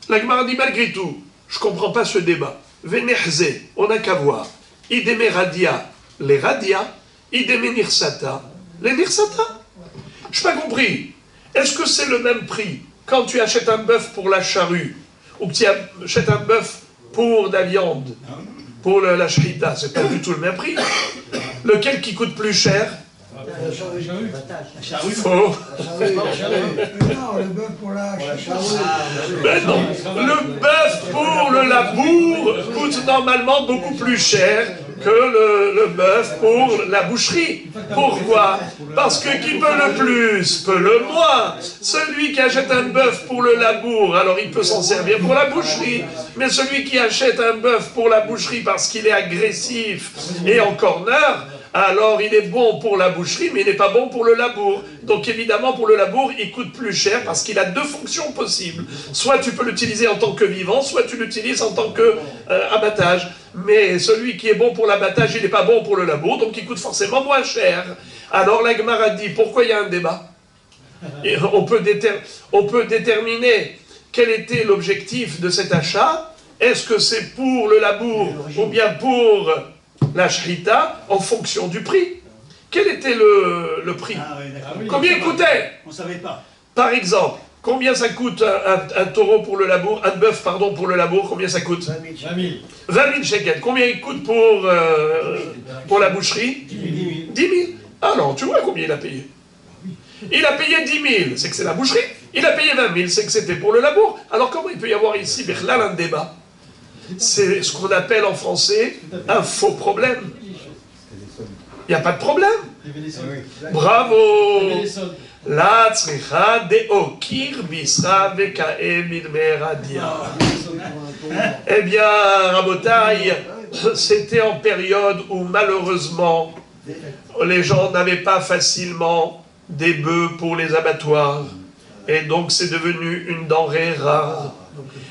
La Gemara dit malgré tout, je ne comprends pas ce débat. Venehze, on n'a qu'à voir. Ideme radia, les radia, ideme nirsata, les nirsata. Je n'ai pas compris. Est-ce que c'est le même prix quand tu achètes un bœuf pour la charrue ou que tu achètes un bœuf pour la viande, pour la shrita? C'est pas du tout le même prix. Lequel qui coûte plus cher? La charrue. Faux. Non, le bœuf pour la charrue. Ben non. Le bœuf pour le labour coûte normalement beaucoup plus cher que le bœuf pour la boucherie. Pourquoi? Parce que qui peut le plus, peut le moins. Celui qui achète un bœuf pour le labour, alors il peut s'en servir pour la boucherie. Mais celui qui achète un bœuf pour la boucherie parce qu'il est agressif et en corner, alors il est bon pour la boucherie, mais il n'est pas bon pour le labour. Donc évidemment, pour le labour, il coûte plus cher parce qu'il a deux fonctions possibles. Soit tu peux l'utiliser en tant que vivant, soit tu l'utilises en tant que abattage. Mais celui qui est bon pour l'abattage, il n'est pas bon pour le labour, donc il coûte forcément moins cher. Alors la Gemara dit, pourquoi il y a un débat? Et on peut déterminer quel était l'objectif de cet achat. Est-ce que c'est pour le labour ou bien pour la shrita en fonction du prix? Quel était le prix? Combien il coûtait? On ne savait pas. Par exemple, combien ça coûte un taureau pour le labour, un bœuf, pardon, pour le labour, combien ça coûte? 20 000. 20 000 shekels. Combien il coûte pour la boucherie? 10 000. 10 000. Ah non, tu vois combien il a payé? Il a payé 10 000, c'est que c'est la boucherie. Il a payé 20 000, c'est que c'était pour le labour. Alors comment il peut y avoir ici, Bichlal, un débat? C'est ce qu'on appelle en français un faux problème. Il n'y a pas de problème. Bravo. La tzricha de okir bisra vekae midmeradia. Eh bien, Rabotaï, c'était en période où malheureusement les gens n'avaient pas facilement des bœufs pour les abattoirs. Et donc c'est devenu une denrée rare.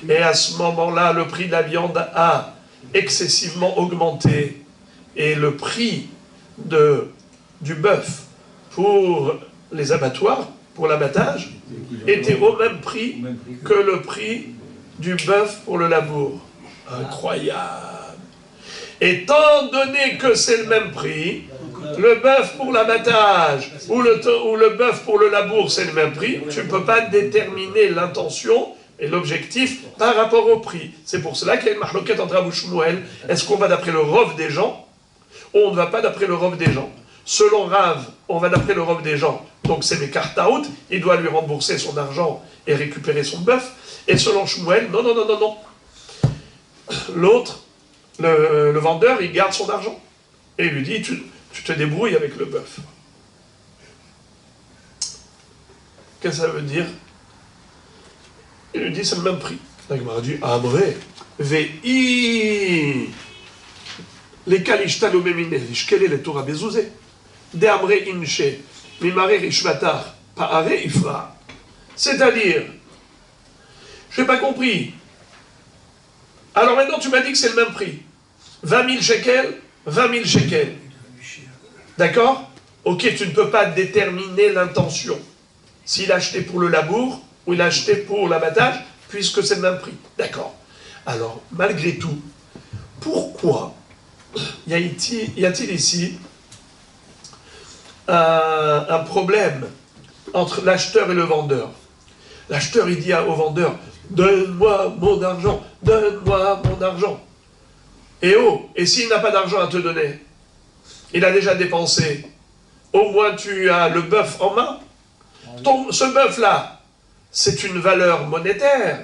Et à ce moment-là, le prix de la viande a excessivement augmenté. Et le prix du bœuf pour les abattoirs, pour l'abattage, était au même prix que le prix du bœuf pour le labour. Incroyable! Étant donné que c'est le même prix, le bœuf pour l'abattage ou le bœuf pour le labour, c'est le même prix, tu ne peux pas déterminer l'intention et l'objectif par rapport au prix. C'est pour cela qu'il y a une marloquette entre Rav Shmuel. Est-ce qu'on va d'après le rov des gens ou on ne va pas d'après le rov des gens? Selon Rav, on va d'après le rov des gens. Donc c'est mes cartes out, il doit lui rembourser son argent et récupérer son bœuf. Et selon Shmuel, non, non, non, non, non. L'autre, le vendeur, il garde son argent. Et il lui dit, tu te débrouilles avec le bœuf. Qu'est-ce que ça veut dire? Il lui dit, c'est le même prix. La Gemara dit, ah, vrai. Vei. Les kalishtalu meminevish. Quel est le Torah bezouzé? De amre inche. Mimare rishvatar. Paare ifra. C'est-à-dire, je n'ai pas compris. Alors maintenant, tu m'as dit que c'est le même prix. 20 000 shekels, 20 000 shekels. D'accord? Ok, tu ne peux pas déterminer l'intention. S'il a acheté pour le labour ou il a acheté pour l'abattage, puisque c'est le même prix. D'accord. Alors, malgré tout, pourquoi y a-t-il ici un problème entre l'acheteur et le vendeur? L'acheteur, il dit au vendeur, donne-moi mon argent, donne-moi mon argent. Et s'il n'a pas d'argent à te donner, il a déjà dépensé, au moins tu as le bœuf en main. Ce bœuf-là, c'est une valeur monétaire.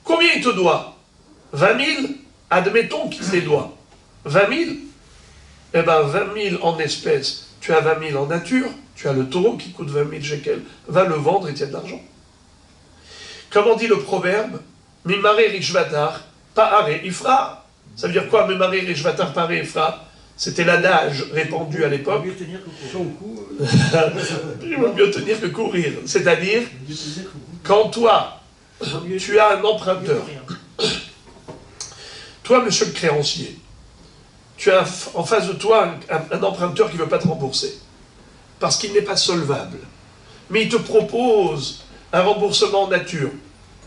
Combien il te doit? 20 000? Admettons qu'il te les doit. 20 000? Eh bien, 20 000 en espèces. Tu as 20 000 en nature, tu as le taureau qui coûte 20 000 shekels. Va le vendre et tu as de l'argent. Comment dit le proverbe? Mimare rishvatar, pa'are ifra. Ça veut dire quoi, Mimare rishvatar, pa'are ifra? C'était l'adage répandu à l'époque. Il vaut mieux tenir que courir. C'est-à-dire, quand toi, tu as un emprunteur, toi, monsieur le créancier, tu as en face de toi un emprunteur qui ne veut pas te rembourser, parce qu'il n'est pas solvable. Mais il te propose un remboursement en nature,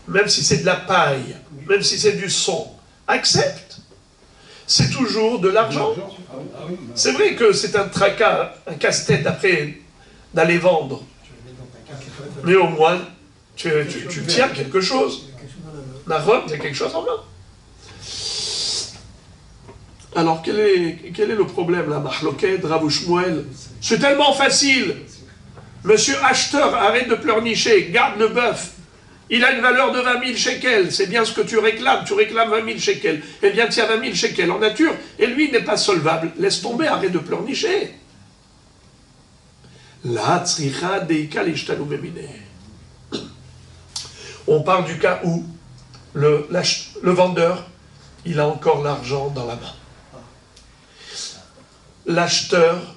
même si c'est de la paille, même si c'est du son. Accepte. C'est toujours de l'argent. C'est vrai que c'est un tracas, un casse-tête après d'aller vendre. Mais au moins, tu tiens quelque chose. La Rome, il y a quelque chose en main. Alors, quel est le problème là, Mahloket, Rav ou Shmuel? C'est tellement facile. Monsieur acheteur, arrête de pleurnicher, garde le bœuf. Il a une valeur de 20 000 shekels, c'est bien ce que tu réclames 20 000 shekels. Eh bien, tu as 20 000 shekels en nature, et lui n'est pas solvable. Laisse tomber, arrête de pleurnicher. La tzricha deika l'ishtalu memine. On parle du cas où le vendeur, il a encore l'argent dans la main. L'acheteur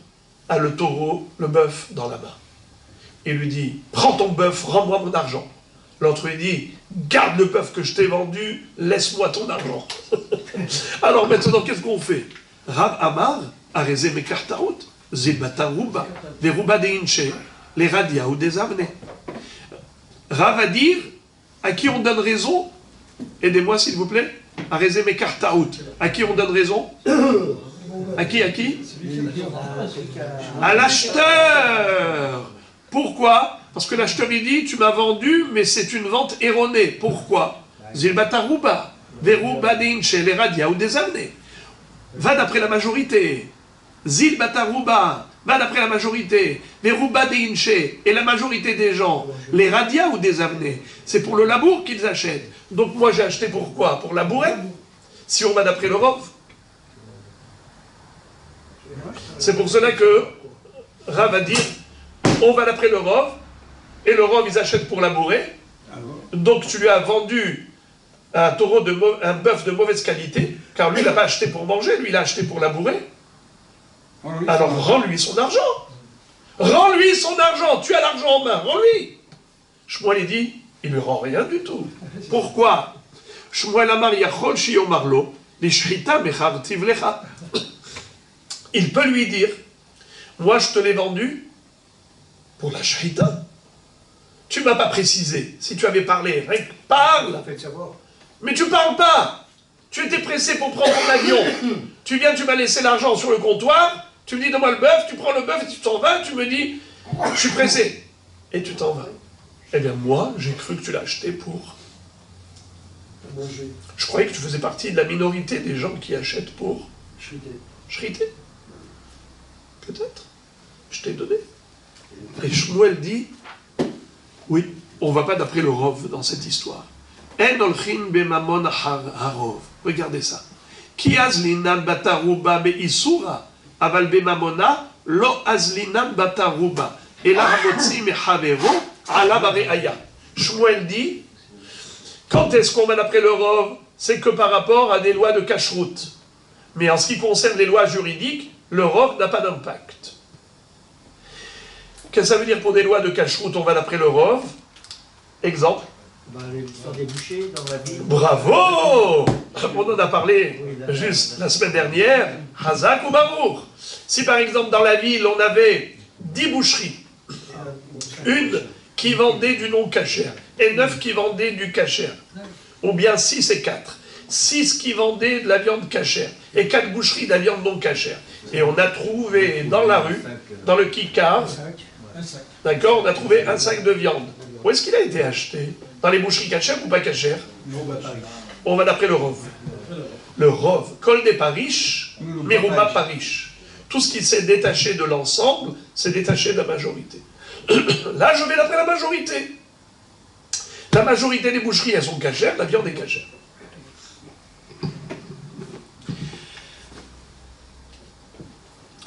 a le taureau, le bœuf dans la main. Il lui dit, prends ton bœuf, rends-moi mon argent. L'autre lui dit, garde le bœuf que je t'ai vendu, laisse-moi ton argent. Alors maintenant, qu'est-ce qu'on fait? Rav Amar, Arezé Mekartaout, Zilbata Ruba, des Ruba de Inche, les Radia ou des Amne. Rav va dire, à qui on donne raison? Aidez-moi s'il vous plaît. Arezé Mekartaout. À qui on donne raison? À qui? À l'acheteur. Pourquoi? Parce que l'acheteur il dit, tu m'as vendu, mais c'est une vente erronée. Pourquoi? Zilbatarouba, Verouba d'inche, les radia ou des amenés. Va d'après la majorité. Zilbatarouba, va d'après la majorité. Verouba d'inche, et la majorité des gens, les radia ou des amenés. C'est pour le labour qu'ils achètent. Donc moi j'ai acheté pourquoi? Pour labourer. Si on va d'après le Rov. C'est pour cela que Rav va dire, on va d'après le Rov, et le Rov ils achètent pour labourer. Donc tu lui as vendu un bœuf de mauvaise qualité, car lui il n'a pas acheté pour manger, lui il a acheté pour labourer. Alors rends-lui son argent. Rends-lui son argent, tu as l'argent en main, rends-lui. Shmuel il dit, il ne lui rend rien du tout. Pourquoi? Shmuel amar yachol shiyomarlo, lishrita mechartiv lecha. Il peut lui dire, moi je te l'ai vendu pour la shrita. Tu ne m'as pas précisé. Si tu avais parlé, parle. Mais tu ne parles pas. Tu étais pressé pour prendre ton avion. Tu viens, tu m'as laissé l'argent sur le comptoir. Tu me dis, donne-moi le bœuf. Tu prends le bœuf et tu t'en vas. Tu me dis, je suis pressé. Et tu t'en vas. Eh bien, moi, j'ai cru que tu l'as acheté pour manger. Je croyais que tu faisais partie de la minorité des gens qui achètent pour shrité. Peut-être. Je t'ai donné. Et Shmuel dit, oui, on ne va pas d'après le Rov dans cette histoire. En olchin bemamon harov. Regardez ça. Ki azlinan bataruba beisura, aval bemamona lo azlinan bataruba. Et la ramotzi mehavero ala bareaya. Shmuel dit, quand est-ce qu'on va d'après le Rov? C'est que par rapport à des lois de cacheroute. Mais en ce qui concerne les lois juridiques, le Rov n'a pas d'impact. Qu'est-ce que ça veut dire pour des lois de cacheroute? On va d'après le Rov. Exemple. L'histoire des bouchers dans la ville. Bravo! On en a parlé juste la semaine dernière. Hazak ou Barour. Si par exemple dans la ville on avait 10 boucheries, une qui vendait du non cachère et 9 qui vendaient du cachère, ou bien 6 et 4. 6 qui vendaient de la viande cachère et 4 boucheries de la viande non cachère. Et on a trouvé dans la rue, dans le kikar, d'accord, on a trouvé un sac de viande. Où est-ce qu'il a été acheté? Dans les boucheries cachères ou pas cachères? On va d'après le Rov. Le Rov, Kol des Parish, Merouba Parish. Tout ce qui s'est détaché de l'ensemble, s'est détaché de la majorité. Là, je vais d'après la majorité. La majorité des boucheries, elles sont cachères, la viande est cachère.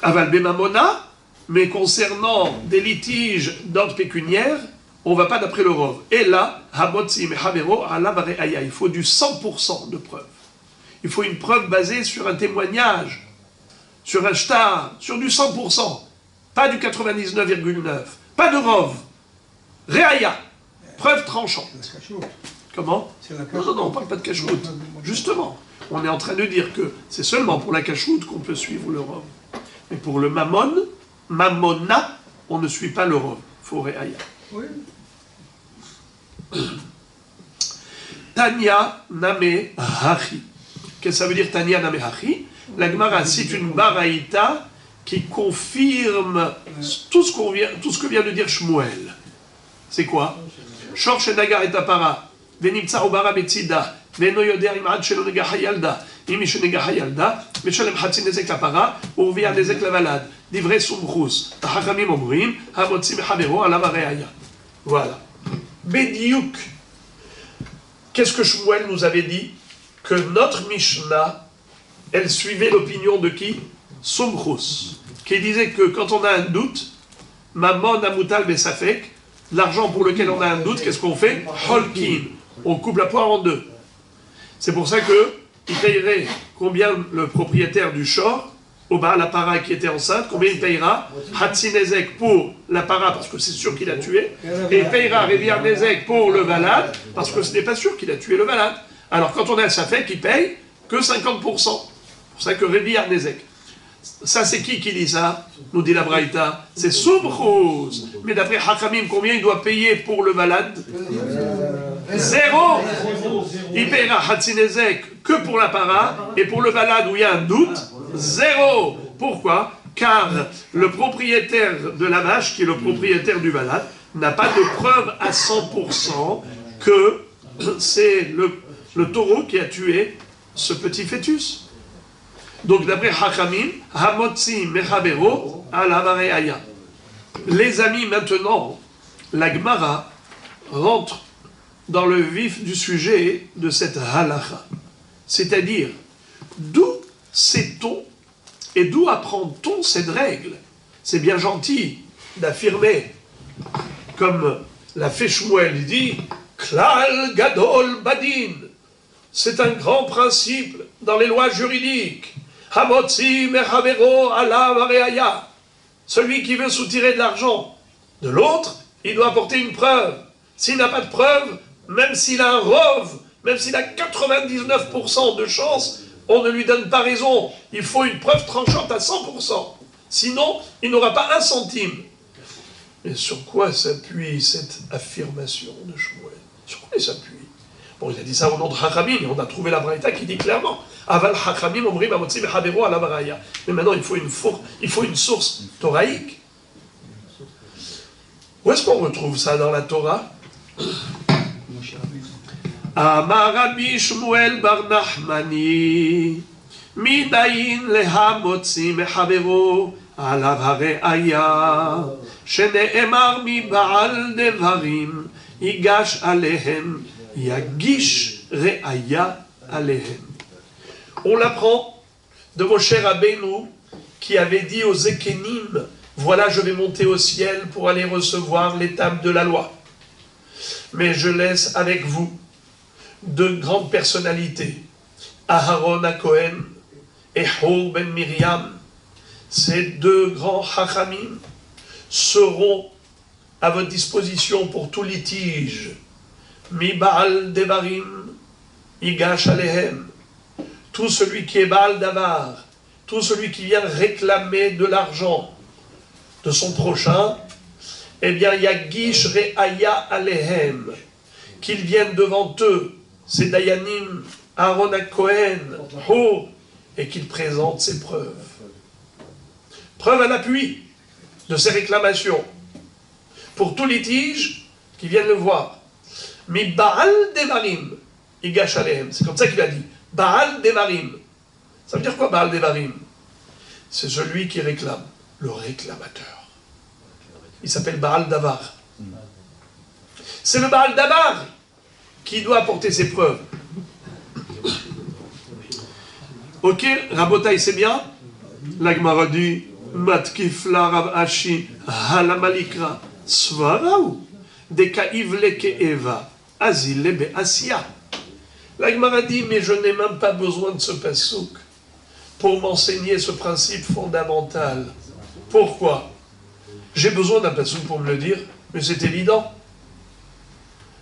Aval Bemamona, mais concernant des litiges d'ordre pécuniaire, on ne va pas d'après le rov. Et là, il faut du 100% de preuve. Il faut une preuve basée sur un témoignage, sur un shtar, sur du 100%, pas du 99,9%, pas de rov. Reaya, preuve tranchante. Comment? Non, on ne parle pas de cacheroute. Justement, on est en train de dire que c'est seulement pour la cacheroute qu'on peut suivre le rov. Mais pour le mamona, on ne suit pas le rov. Il faut reaya. Oui. Tanya Name Hachi. Qu'est-ce que ça veut dire Tanya Name Hachi? La Gemara cite une baraïta qui confirme tout ce que vient de dire Shmuel. C'est quoi? Shor shenagar et apara, venimtsa obara betzida, veno yoder imad shelo nega hayalda, imi shenega hayalda, meshalem hatzi nezek lapara, urvia nezek lavalad, divrei sumchus, hachamim omrim, hamotzi mechavero alav hareaya. Voilà. Bédiouk. Qu'est-ce que Shmuel nous avait dit? Que notre Mishnah, elle suivait l'opinion de qui? Sumchus. Qui disait que quand on a un doute, Mamon amutal besafek, l'argent pour lequel on a un doute, qu'est-ce qu'on fait? Holkin. On coupe la poire en deux. C'est pour ça qu'il payerait combien le propriétaire du shor, au bas, la para qui était enceinte, combien il payera? Hatzinezek pour la para, parce que c'est sûr qu'il a tué, et il payera Reviar Nezek pour le valade, parce que ce n'est pas sûr qu'il a tué le valade. Alors quand on a un safek, il paye que 50%. C'est pour ça que Reviar Nezek. Ça, c'est qui dit ça? Nous dit la Braïta. C'est Sumchus. Mais d'après Hachamim, combien il doit payer pour le valade? Zéro. Il paiera Hatzinezek que pour la para, et pour le valade où il y a un doute, zéro. Pourquoi? Car le propriétaire de la vache, qui est le propriétaire du valade, n'a pas de preuve à 100% que c'est le taureau qui a tué ce petit fœtus. Donc d'après Hachamim, Hamotzi Mechavero Alavareaya. Les amis, maintenant, la Gemara rentre dans le vif du sujet de cette halacha. C'est-à-dire, d'où sait-on et d'où apprend-on cette règle? C'est bien gentil d'affirmer, comme l'a fait Shmuel, dit Klal Gadol Badin. C'est un grand principe dans les lois juridiques. Hamotzi Mechavero Alav Hareaya. Celui qui veut soutirer de l'argent de l'autre, il doit apporter une preuve. S'il n'a pas de preuve, même s'il a un rov, même s'il a 99% de chance, on ne lui donne pas raison. Il faut une preuve tranchante à 100%. Sinon, il n'aura pas un centime. Mais sur quoi s'appuie cette affirmation de Shmuel? Sur quoi il s'appuie? Bon, il a dit ça au nom de Hachamim, et on a trouvé la Braïta qui dit clairement Aval Hachamim omrim amotzi mechavero alav hareaya. Mais maintenant, il faut une source toraïque. Où est-ce qu'on retrouve ça dans la Torah? Amar Rabbi Shmuel bar Nachmani midayin lehamotzi mechavero alav hareaya shene'emar mi ba'al devarim yigash alehem yagish re'aya alehem. On l'apprend de Moshe Rabbeinu qui avait dit aux Ekenim, voilà, je vais monter au ciel pour aller recevoir l'étape de la loi. Mais je laisse avec vous deux grandes personnalités, Aharon HaKohen et Hur ben Miriam. Ces deux grands Chachamim seront à votre disposition pour tout litige. Mi Baal Devarim, Yigash Alehem. Tout celui qui est Baal Davar, tout celui qui vient réclamer de l'argent de son prochain, eh bien, Yagish Re'aya Alehem, qu'ils viennent devant eux, c'est Dayanim, Aaron HaKohen, Hur, et qu'ils présentent ses preuves. Preuve à l'appui de ces réclamations. Pour tout litige, qu'ils viennent le voir. Mi Baal Devarim, Yigash Alehem, c'est comme ça qu'il a dit. Baal Devarim. Ça veut dire quoi Baal Devarim? C'est celui qui réclame, le réclamateur. Il s'appelle Baal Davar. C'est le Baal Davar qui doit apporter ses preuves. Ok, Rabotai, c'est bien? La Gemara dit, Matkif la Rav Ashi, Halamalikra, Svarau, Dekaivle Keeva, Azile Beasia. La Gemara dit, mais je n'ai même pas besoin de ce pasouk pour m'enseigner ce principe fondamental. Pourquoi? J'ai besoin d'un pasouk pour me le dire, mais c'est évident.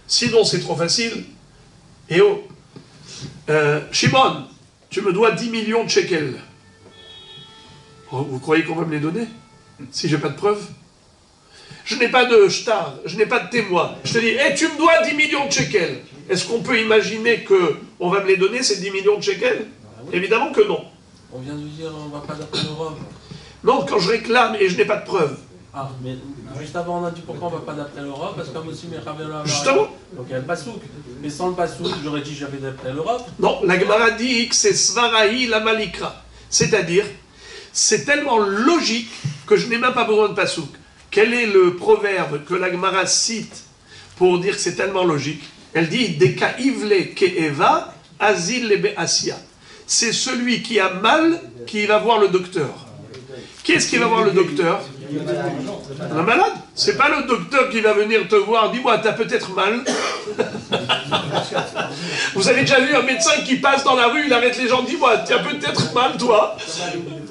Sinon, c'est trop facile. Et oh, Shimon, tu me dois 10 millions de shekels. Oh, vous croyez qu'on va me les donner si j'ai pas de preuves? Je n'ai pas de shtar, je n'ai pas de témoin. Je te dis, hey, tu me dois 10 millions de shekels. Est-ce qu'on peut imaginer qu'on va me les donner, ces 10 millions de shekels? Évidemment que non. On vient de dire, on va pas d'après l'Europe. Non, quand je réclame et je n'ai pas de preuves. Ah, mais juste avant, on a dit pourquoi on va pas d'après l'Europe, parce qu'un monsieur Merchabella. Justement. Donc il y a le pasouk. Mais sans le pasouk, j'aurais dit j'avais d'après l'Europe. Non, la Gemara dit que c'est Svarahi la Malikra. C'est-à-dire, c'est tellement logique que je n'ai même pas besoin de pasouk. Quel est le proverbe que la Gemara cite pour dire que c'est tellement logique? Elle dit Deka ivle keeva azil lebe asia. C'est celui qui a mal qui va voir le docteur. Qui est-ce qui va voir le docteur? Un malade. C'est pas le docteur qui va venir te voir. Dis-moi, t'as peut-être mal. Vous avez déjà vu un médecin qui passe dans la rue, il arrête les gens, dis-moi, t'as peut-être mal, toi?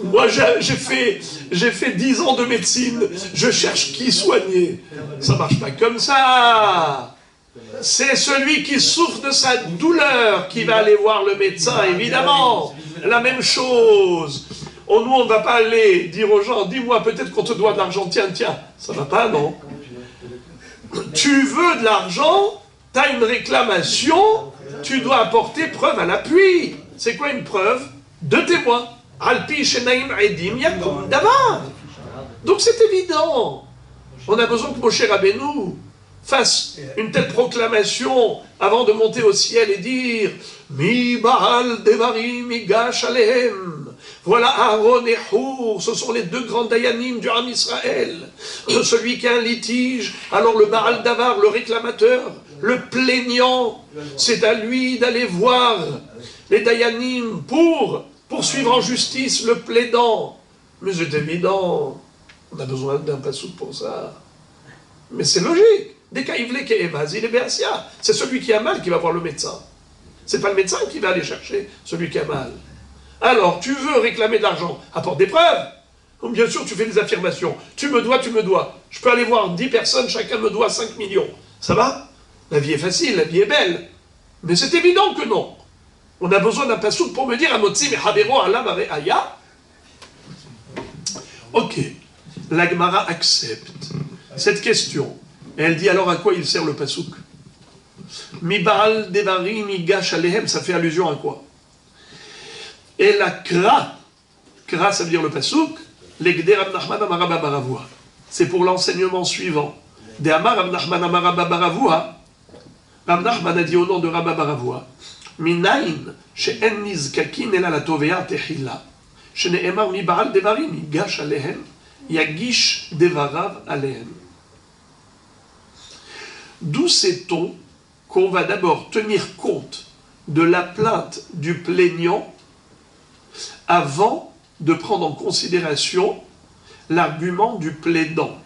Moi, j'ai fait 10 ans de médecine, je cherche qui soigner. Ça marche pas comme ça. C'est celui qui souffre de sa douleur qui va aller voir le médecin, évidemment. La même chose. Nous, on ne va pas aller dire aux gens, dis-moi, peut-être qu'on te doit de l'argent, tiens, ça va pas, non? Tu veux de l'argent, tu as une réclamation, tu dois apporter preuve à l'appui. C'est quoi une preuve? 2 témoins. Alpi, Shenaim, Edim, Yakum, Davar. Donc c'est évident. On a besoin que Moshe Rabbeinu fasse une telle proclamation avant de monter au ciel et dire Mi Baal Devarim, Mi Gash Alehem. Voilà Aaron et Hour, ce sont les 2 grands dayanim du Ham Israël. Celui qui a un litige, alors le Baal Davar, le réclamateur, le plaignant, c'est à lui d'aller voir les dayanim pour poursuivre en justice le plaidant. Mais c'est évident, on a besoin d'un pasouk pour ça. Mais c'est logique. Dès qu'Aïvle Ke'evaz, il est Béassia. C'est celui qui a mal qui va voir le médecin. C'est pas le médecin qui va aller chercher celui qui a mal. Alors, tu veux réclamer de l'argent, apporte des preuves. Donc, bien sûr, tu fais des affirmations. Tu me dois. Je peux aller voir 10 personnes, chacun me doit 5 millions. Ça va? La vie est facile, la vie est belle. Mais c'est évident que non. On a besoin d'un pasouk pour me dire Amotzi mehabero alam are aya. Ok, la Gemara accepte cette question. Et elle dit alors à quoi il sert le pasouk? Mi baal devarim mi gash alehem, ça fait allusion à quoi? Et la kra, ça veut dire le pasouk, l'egder Rab Nachman amar Rabba baravua. C'est pour l'enseignement suivant. De amar Rab Nachman amar Rabba baravua, Rab Nachman a dit au nom de Rabba baravua, minayin she'en nizkakin ela la tovea tehila, shene'emar mi baal devarim mi gash alehem, yagish devarav alehem. D'où sait-on qu'on va d'abord tenir compte de la plainte du plaignant avant de prendre en considération l'argument du plaidant?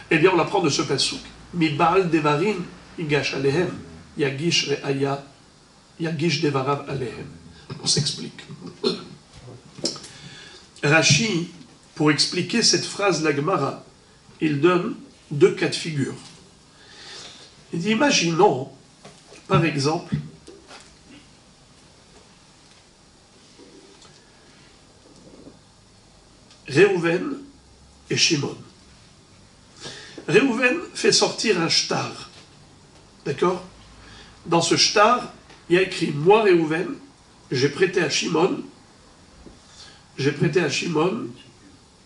Eh bien, on l'apprend de ce pasouk. Mi baal devarim igash alehem, yagish re'aya, yagish devarav alehem. On s'explique. Rashi, pour expliquer cette phrase de la Gemara, il donne 2 cas de figure. Il dit, imaginons, par exemple, Réhouven et Shimon. Réhouven fait sortir un shtar. D'accord? Dans ce shtar, il y a écrit, moi Réhouven, j'ai prêté à Shimon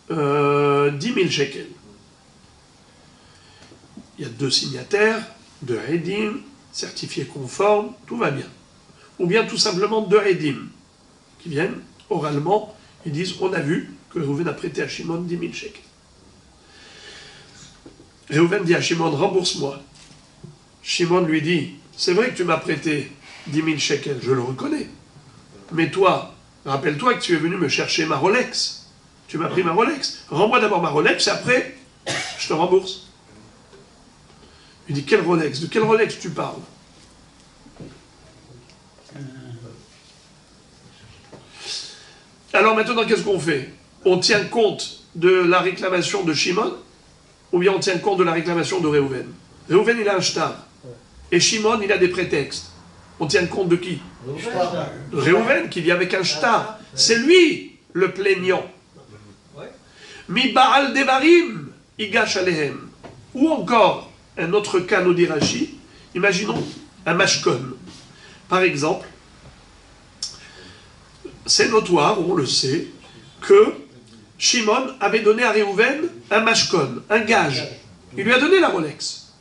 10 000 shekels. Il y a 2 signataires, 2 Edim, certifiés conformes, tout va bien. Ou bien tout simplement 2 Edim, qui viennent oralement, ils disent, on a vu que Réhouven a prêté à Shimon 10 000 shekels. Réhouven dit à Shimon, rembourse-moi. Shimon lui dit, c'est vrai que tu m'as prêté 10 000 shekels, je le reconnais. Mais toi, rappelle-toi que tu es venu me chercher ma Rolex. Tu m'as pris ma Rolex. Rends-moi d'abord ma Rolex, et après, je te rembourse. Il dit, quelle Rolex? De quelle Rolex tu parles? Alors maintenant, qu'est-ce qu'on fait? On tient compte de la réclamation de Shimon, ou bien on tient compte de la réclamation de Réhouven? Réhouven, il a un shtar. Et Shimon, il a des prétextes. On tient compte de qui? De Réhouven, qui vient avec un shtar. C'est lui, le plaignant. Mi Baal Devarim, Igash Alehem. Ou encore, un autre cas, nous dit Rashi, imaginons un mashkon. Par exemple, c'est notoire, on le sait, que Shimon avait donné à Réhouven un mashkon, un gage. Il lui a donné la Rolex.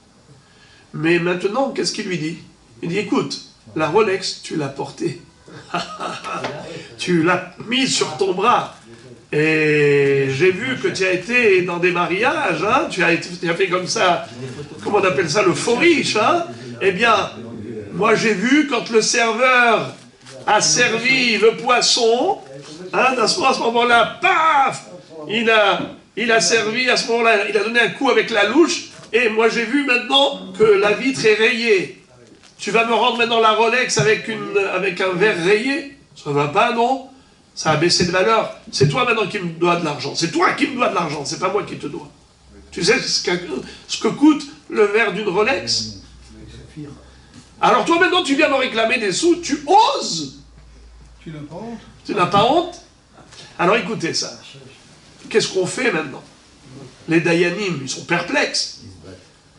Mais maintenant, qu'est-ce qu'il lui dit? Il dit, écoute, la Rolex, tu l'as portée. Tu l'as mise sur ton bras. Et j'ai vu que tu as été dans des mariages, hein, tu as fait comme ça, comment on appelle ça, le faux riche, hein. Eh bien, moi j'ai vu quand le serveur a servi le poisson, hein, à ce moment-là, paf, il a servi, à ce moment-là, il a donné un coup avec la louche, et moi j'ai vu maintenant que la vitre est rayée. Tu vas me rendre maintenant la Rolex avec un verre rayé? Ça va pas, non? Ça a baissé de valeur. C'est toi maintenant qui me dois de l'argent. C'est toi qui me dois de l'argent, c'est pas moi qui te dois. Tu sais ce que coûte le verre d'une Rolex? Alors toi maintenant tu viens me réclamer des sous, tu oses? Tu n'as pas honte? Tu n'as pas honte? Alors écoutez ça. Qu'est-ce qu'on fait maintenant? Les Dayanim, ils sont perplexes.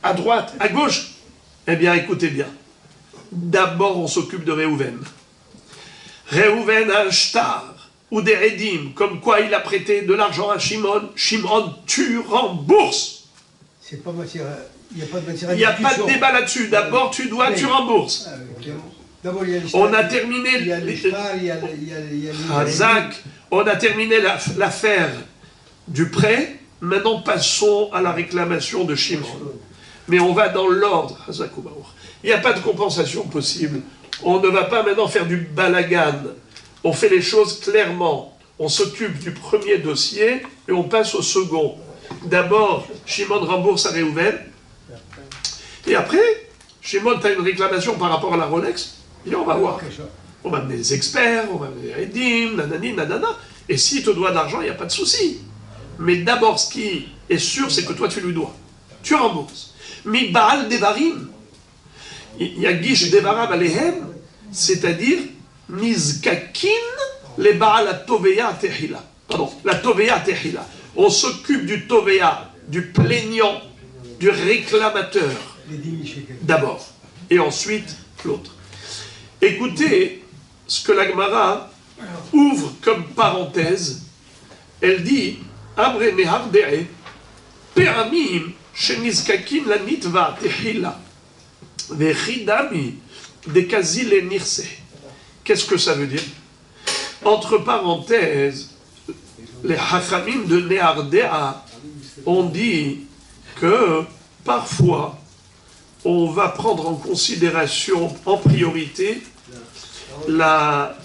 À droite, à gauche. Eh bien écoutez bien. D'abord on s'occupe de Réhouven. Réhouven a un shtar ou des Edim, comme quoi il a prêté de l'argent à Shimon. Shimon, tu rembourses. C'est pas matière. Il n'y a pas de matière à Il n'y a pas de débat là-dessus. D'abord, tu dois, tu rembourses. D'abord, il y a On a terminé. il y a l'ishtar, il y a Hazak, on a terminé l'affaire du prêt. Maintenant, passons à la réclamation de Shimon. Mais on va dans l'ordre, Hazak ou Baour. Il n'y a pas de compensation possible. On ne va pas maintenant faire du balagan. On fait les choses clairement. On s'occupe du premier dossier et on passe au second. D'abord, Shimon rembourse à Réhouven. Et après, Shimon, tu as une réclamation par rapport à la Rolex. Et on va voir. On va amener des experts, on va amener des Edim, nanani, nanana. Et s'il te doit de l'argent, il n'y a pas de souci. Mais d'abord, ce qui est sûr, c'est que toi, tu lui dois. Tu rembourses. Mi Baal Devarim. Il y a Gish Devaram Alehem, c'est-à-dire Nizkakin les Baal la Toveya Tehila. Pardon, la Toveya Tehila. On s'occupe du Toveya, du plaignant, du réclamateur, d'abord. Et ensuite, l'autre. Écoutez ce que la Gemara ouvre comme parenthèse. Elle dit Amre Mehardere, Peramim, Shenizkakin la Nitva Tehila. Qu'est-ce que ça veut dire? Entre parenthèses, les Hachamim de Nehardea ont dit que parfois on va prendre en considération en priorité la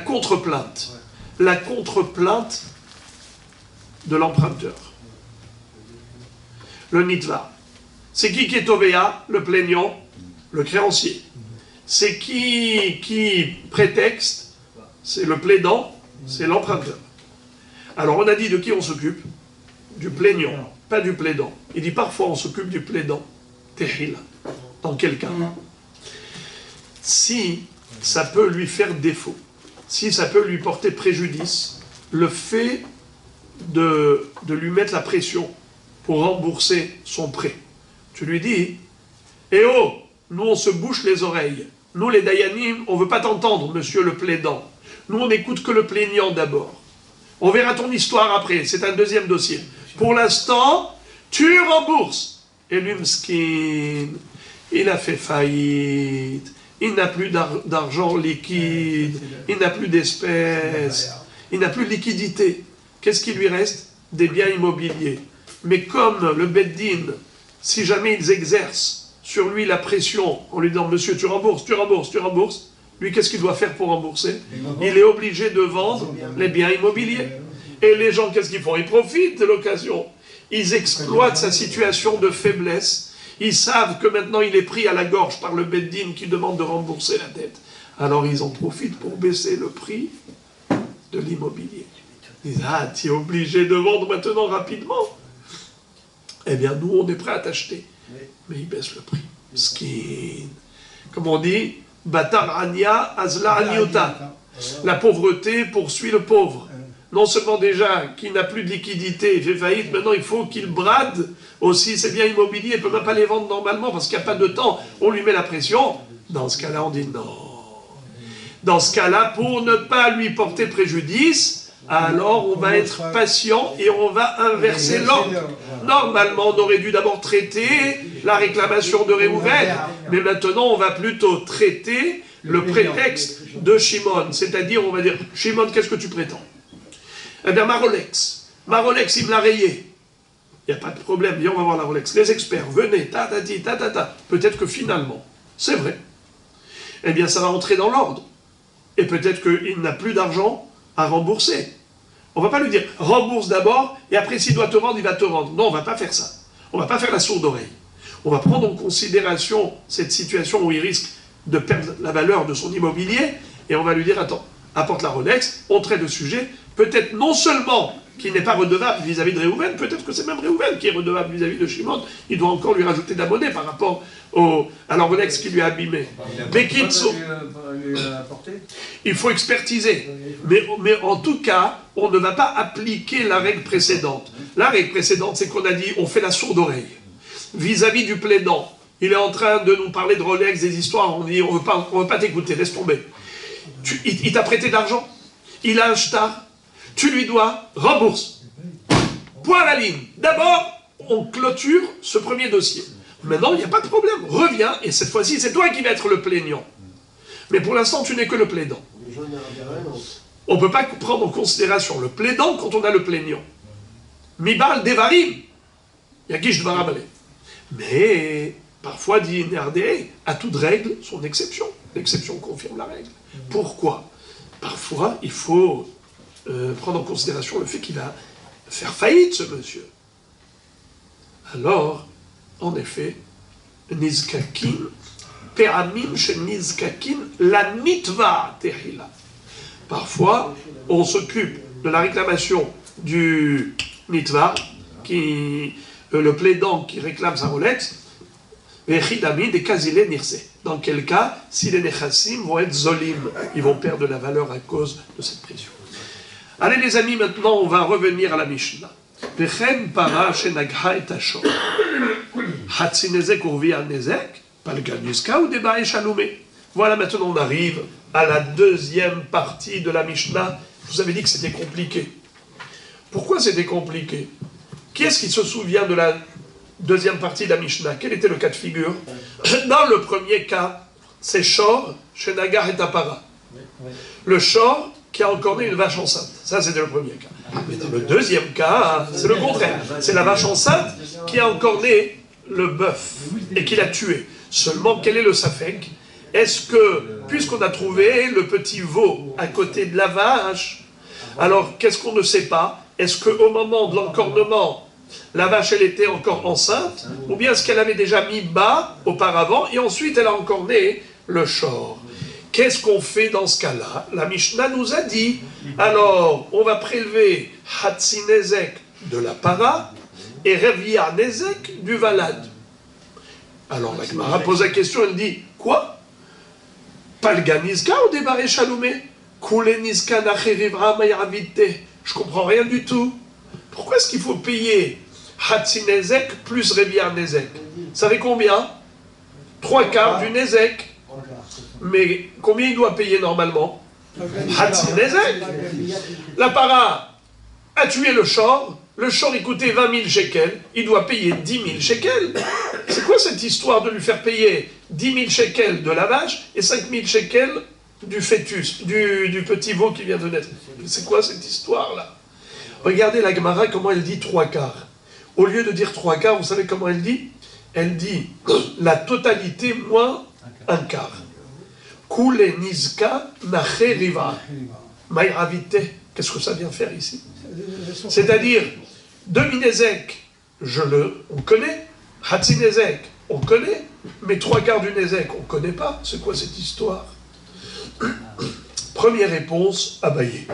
contre-plainte. La contre-plainte de l'emprunteur. Le Nitva. C'est qui est Tovéa? Le plaignant, le créancier. C'est qui prétexte? C'est le plaidant, c'est l'emprunteur. Alors on a dit de qui on s'occupe? Du plaignant, pas du plaidant. Il dit parfois on s'occupe du plaidant. Tehila. Dans quel cas? Si ça peut lui faire défaut, si ça peut lui porter préjudice, le fait de lui mettre la pression pour rembourser son prêt. Tu lui dis, eh oh, nous on se bouche les oreilles. Nous les Dayanim, on ne veut pas t'entendre, monsieur le plaidant. Nous on n'écoute que le plaignant d'abord. On verra ton histoire après, c'est un deuxième dossier. Pour l'instant, tu rembourses. Et lui, m'skin, il a fait faillite, il n'a plus d'argent liquide, il n'a plus d'espèces, il n'a plus de liquidité. Qu'est-ce qui lui reste? Des biens immobiliers. Mais comme le Beddin, si jamais ils exercent sur lui la pression en lui disant « Monsieur, tu rembourses, tu rembourses, tu rembourses », lui, qu'est-ce qu'il doit faire pour rembourser? Il est obligé de vendre les biens immobiliers. Et les gens, qu'est-ce qu'ils font? Ils profitent de l'occasion. Ils exploitent sa situation de faiblesse. Ils savent que maintenant il est pris à la gorge par le Beddin qui demande de rembourser la dette. Alors ils en profitent pour baisser le prix de l'immobilier. Ils disent « Ah, tu es obligé de vendre maintenant rapidement. » Eh bien, nous, on est prêt à t'acheter. Mais ils baissent le prix. Skin. Comme on dit, Batar Anya Azla Aniota. La pauvreté poursuit le pauvre. Non seulement déjà qu'il n'a plus de liquidité, il fait faillite, maintenant il faut qu'il brade aussi ses biens immobiliers, il ne peut même pas les vendre normalement parce qu'il n'y a pas de temps, on lui met la pression. Dans ce cas-là, on dit non. Dans ce cas-là, pour ne pas lui porter préjudice, alors on va être patient et on va inverser l'ordre. Normalement, on aurait dû d'abord traiter la réclamation de Réhouven, mais maintenant on va plutôt traiter le prétexte de Shimon. C'est-à-dire, on va dire, Shimon, qu'est-ce que tu prétends? Eh bien, ma Rolex, il me l'a rayé. Il n'y a pas de problème, viens, on va voir la Rolex. Les experts, venez, ta-ta-ti, ta-ta-ta. Peut-être que finalement, c'est vrai. Eh bien, ça va entrer dans l'ordre. Et peut-être qu'il n'a plus d'argent à rembourser. On ne va pas lui dire, rembourse d'abord, et après, s'il doit te rendre, il va te rendre. Non, on ne va pas faire ça. On ne va pas faire la sourde oreille. On va prendre en considération cette situation où il risque de perdre la valeur de son immobilier, et on va lui dire, attends, apporte la Rolex, on traite le sujet, peut-être non seulement qu'il n'est pas redevable vis-à-vis de Réhouven, peut-être que c'est même Réhouven qui est redevable vis-à-vis de Shimon, il doit encore lui rajouter de la monnaie par rapport à la Rolex qui lui a abîmé. Mais il faut expertiser. Mais en tout cas, on ne va pas appliquer la règle précédente. La règle précédente, c'est qu'on a dit, on fait la sourde oreille. Vis-à-vis du plaidant, il est en train de nous parler de Rolex, des histoires, on dit, on veut pas t'écouter, laisse tomber. Il t'a prêté de l'argent, il a un shtar, tu lui dois, rembourse. Point à la ligne. D'abord, on clôture ce premier dossier. Maintenant, il n'y a pas de problème. Reviens, et cette fois-ci, c'est toi qui vas être le plaignant. Mais pour l'instant, tu n'es que le plaidant. On ne peut pas prendre en considération le plaidant quand on a le plaignant. Mibal devarim. Yagish dvarabale. Mais, parfois, dit Nerdé, à toute règle, son exception. L'exception confirme la règle. Pourquoi? Parfois, il faut prendre en considération le fait qu'il va faire faillite, ce monsieur. Alors, en effet, Nizkakin, Peramim chez Nizkakin, la Nitva Tehila. Parfois, on s'occupe de la réclamation du Nitva, le plaidant qui réclame sa Rolex, Vechidami des Kazile Nirse. Dans quel cas, si les Nechassim vont être Zolim, ils vont perdre de la valeur à cause de cette pression. Allez les amis, maintenant on va revenir à la Mishnah. Vechen para shenagha et ashor. Hatzinezek urvia nezek, palganiska ou deba eshaloumé. Voilà, maintenant on arrive à la deuxième partie de la Mishnah. Je vous avais dit que c'était compliqué. Pourquoi c'était compliqué? Qui est-ce qui se souvient de la deuxième partie de la Mishnah? Quel était le cas de figure? Dans le premier cas, c'est Shor, Shenagar et Tapara. Le Shor qui a encore né une vache enceinte. Ça, c'était le premier cas. Mais dans le deuxième cas, c'est le contraire. C'est la vache enceinte qui a encore né le bœuf et qui l'a tué. Seulement, quel est le safek? Est-ce que, puisqu'on a trouvé le petit veau à côté de la vache, alors qu'est-ce qu'on ne sait pas? Est-ce qu'au moment de l'encornement, la vache, elle était encore enceinte, ou bien est-ce qu'elle avait déjà mis bas auparavant, et ensuite elle a encore né le shor? Qu'est-ce qu'on fait dans ce cas-là? La Mishnah nous a dit, alors, on va prélever Hatzinezek de la para, et Revia Nezek du valad. Alors la Gemara pose la question, elle dit, quoi? Palganizka ou débarré chaloumé? Koulenizka nacherivra mayavite. Je comprends rien du tout. Pourquoi est-ce qu'il faut payer Hatzinezek plus Revia Nezek? Ça fait combien? 3/4 du Nezek. Mais combien il doit payer normalement? Hatzinezek. La para a tué le shor il coûtait 20 000 shekels, il doit payer 10 000 shekels. C'est quoi cette histoire de lui faire payer 10 000 shekels de la vache et 5 000 shekels du fœtus, du petit veau qui vient de naître? C'est quoi cette histoire-là? Regardez la Gemara, comment elle dit 3/4. Au lieu de dire 3 quarts, vous savez comment elle dit? Elle dit la totalité moins un quart. Kule nizka nache riva. Maïravite. Qu'est-ce que ça vient faire ici? C'est-à-dire, demi-nézek, on connaît. Hatsi-nézek, on connaît. Mais 3 quarts du nézek, on ne connaît pas. C'est quoi cette histoire? Première réponse, Abaye.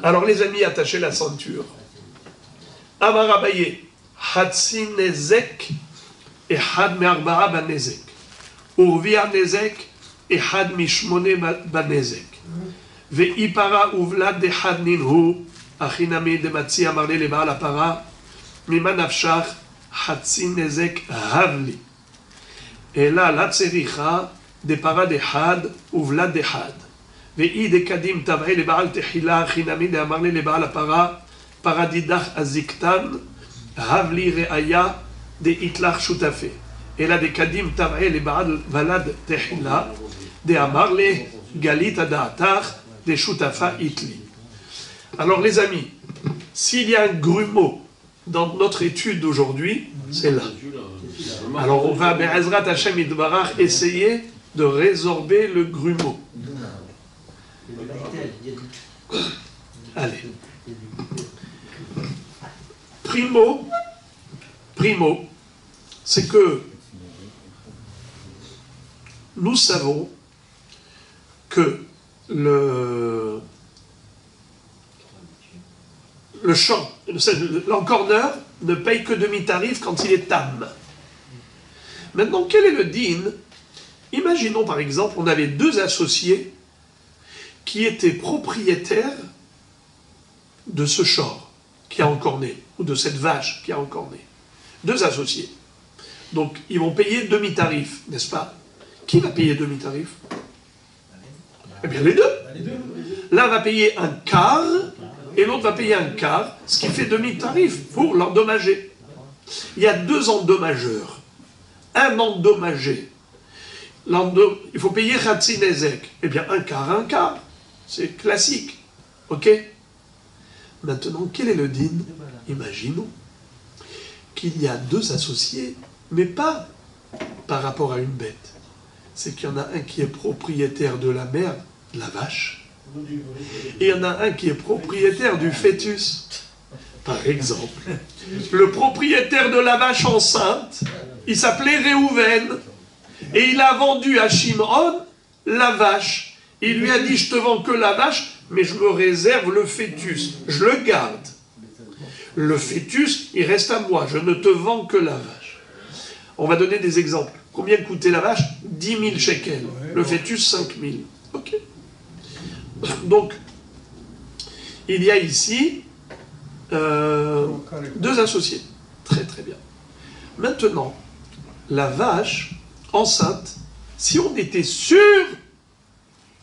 Alors les amis, attachez la ceinture. Amar Abaye, Hatsi Nezek et Had Me'arba'a Banezek. Urvia Nezek et Had Mishmone Banezek. Ve'ipara uvlad de Had Ninhu, Achinami de Matzi Amarle le Baal Apara, Mima Nafshach, Hatsi Nezek Havli. Et là, la Tsericha, de Para de Had, uvlad de Had. Ve'i de Kadim Tavre le Baal Tehila, Achinami de Amarle le Baal Apara, Paradidach Aziktan, Havli Re'aya de Itlach Shutafe. Et là, de Kadim Tavre le Baal Valad Tehila, de Amarle Galit Ada'atach, de Shutafa Itli. Alors les amis, s'il y a un grumeau dans notre étude d'aujourd'hui, c'est là. Alors on va, Be'ezrat Hashem Idbarach, essayer de résorber le grumeau. Allez. Primo, c'est que nous savons que l'encorneur ne paye que demi-tarif quand il est tam. Maintenant, quel est le din? Imaginons par exemple, on avait 2 associés qui étaient propriétaires de ce shor qui a encorné, ou de cette vache qui a encorné. 2 associés. Donc, ils vont payer demi-tarif, n'est-ce pas? Qui va payer demi-tarif? Eh bien, les deux. L'un va payer un quart, et l'autre va payer un quart, ce qui fait demi-tarif pour l'endommager. Il y a 2 endommageurs. Un endommagé. Il faut payer Hatsi Nezek. Eh bien, un quart. C'est classique. Ok? Maintenant, quel est le din? Imaginons qu'il y a 2 associés, mais pas par rapport à une bête. C'est qu'il y en a un qui est propriétaire de la mère, de la vache, et il y en a un qui est propriétaire du fœtus. Par exemple, le propriétaire de la vache enceinte, il s'appelait Réhouven, et il a vendu à Shimon la vache. Il lui a dit, je te vends que la vache, mais je me réserve le fœtus, je le garde. Le fœtus, il reste à moi, je ne te vends que la vache. On va donner des exemples. Combien coûtait la vache? 10 000 shekels. Le fœtus, 5 000. Ok. Donc, il y a ici 2 associés. Très très bien. Maintenant, la vache enceinte, si on était sûr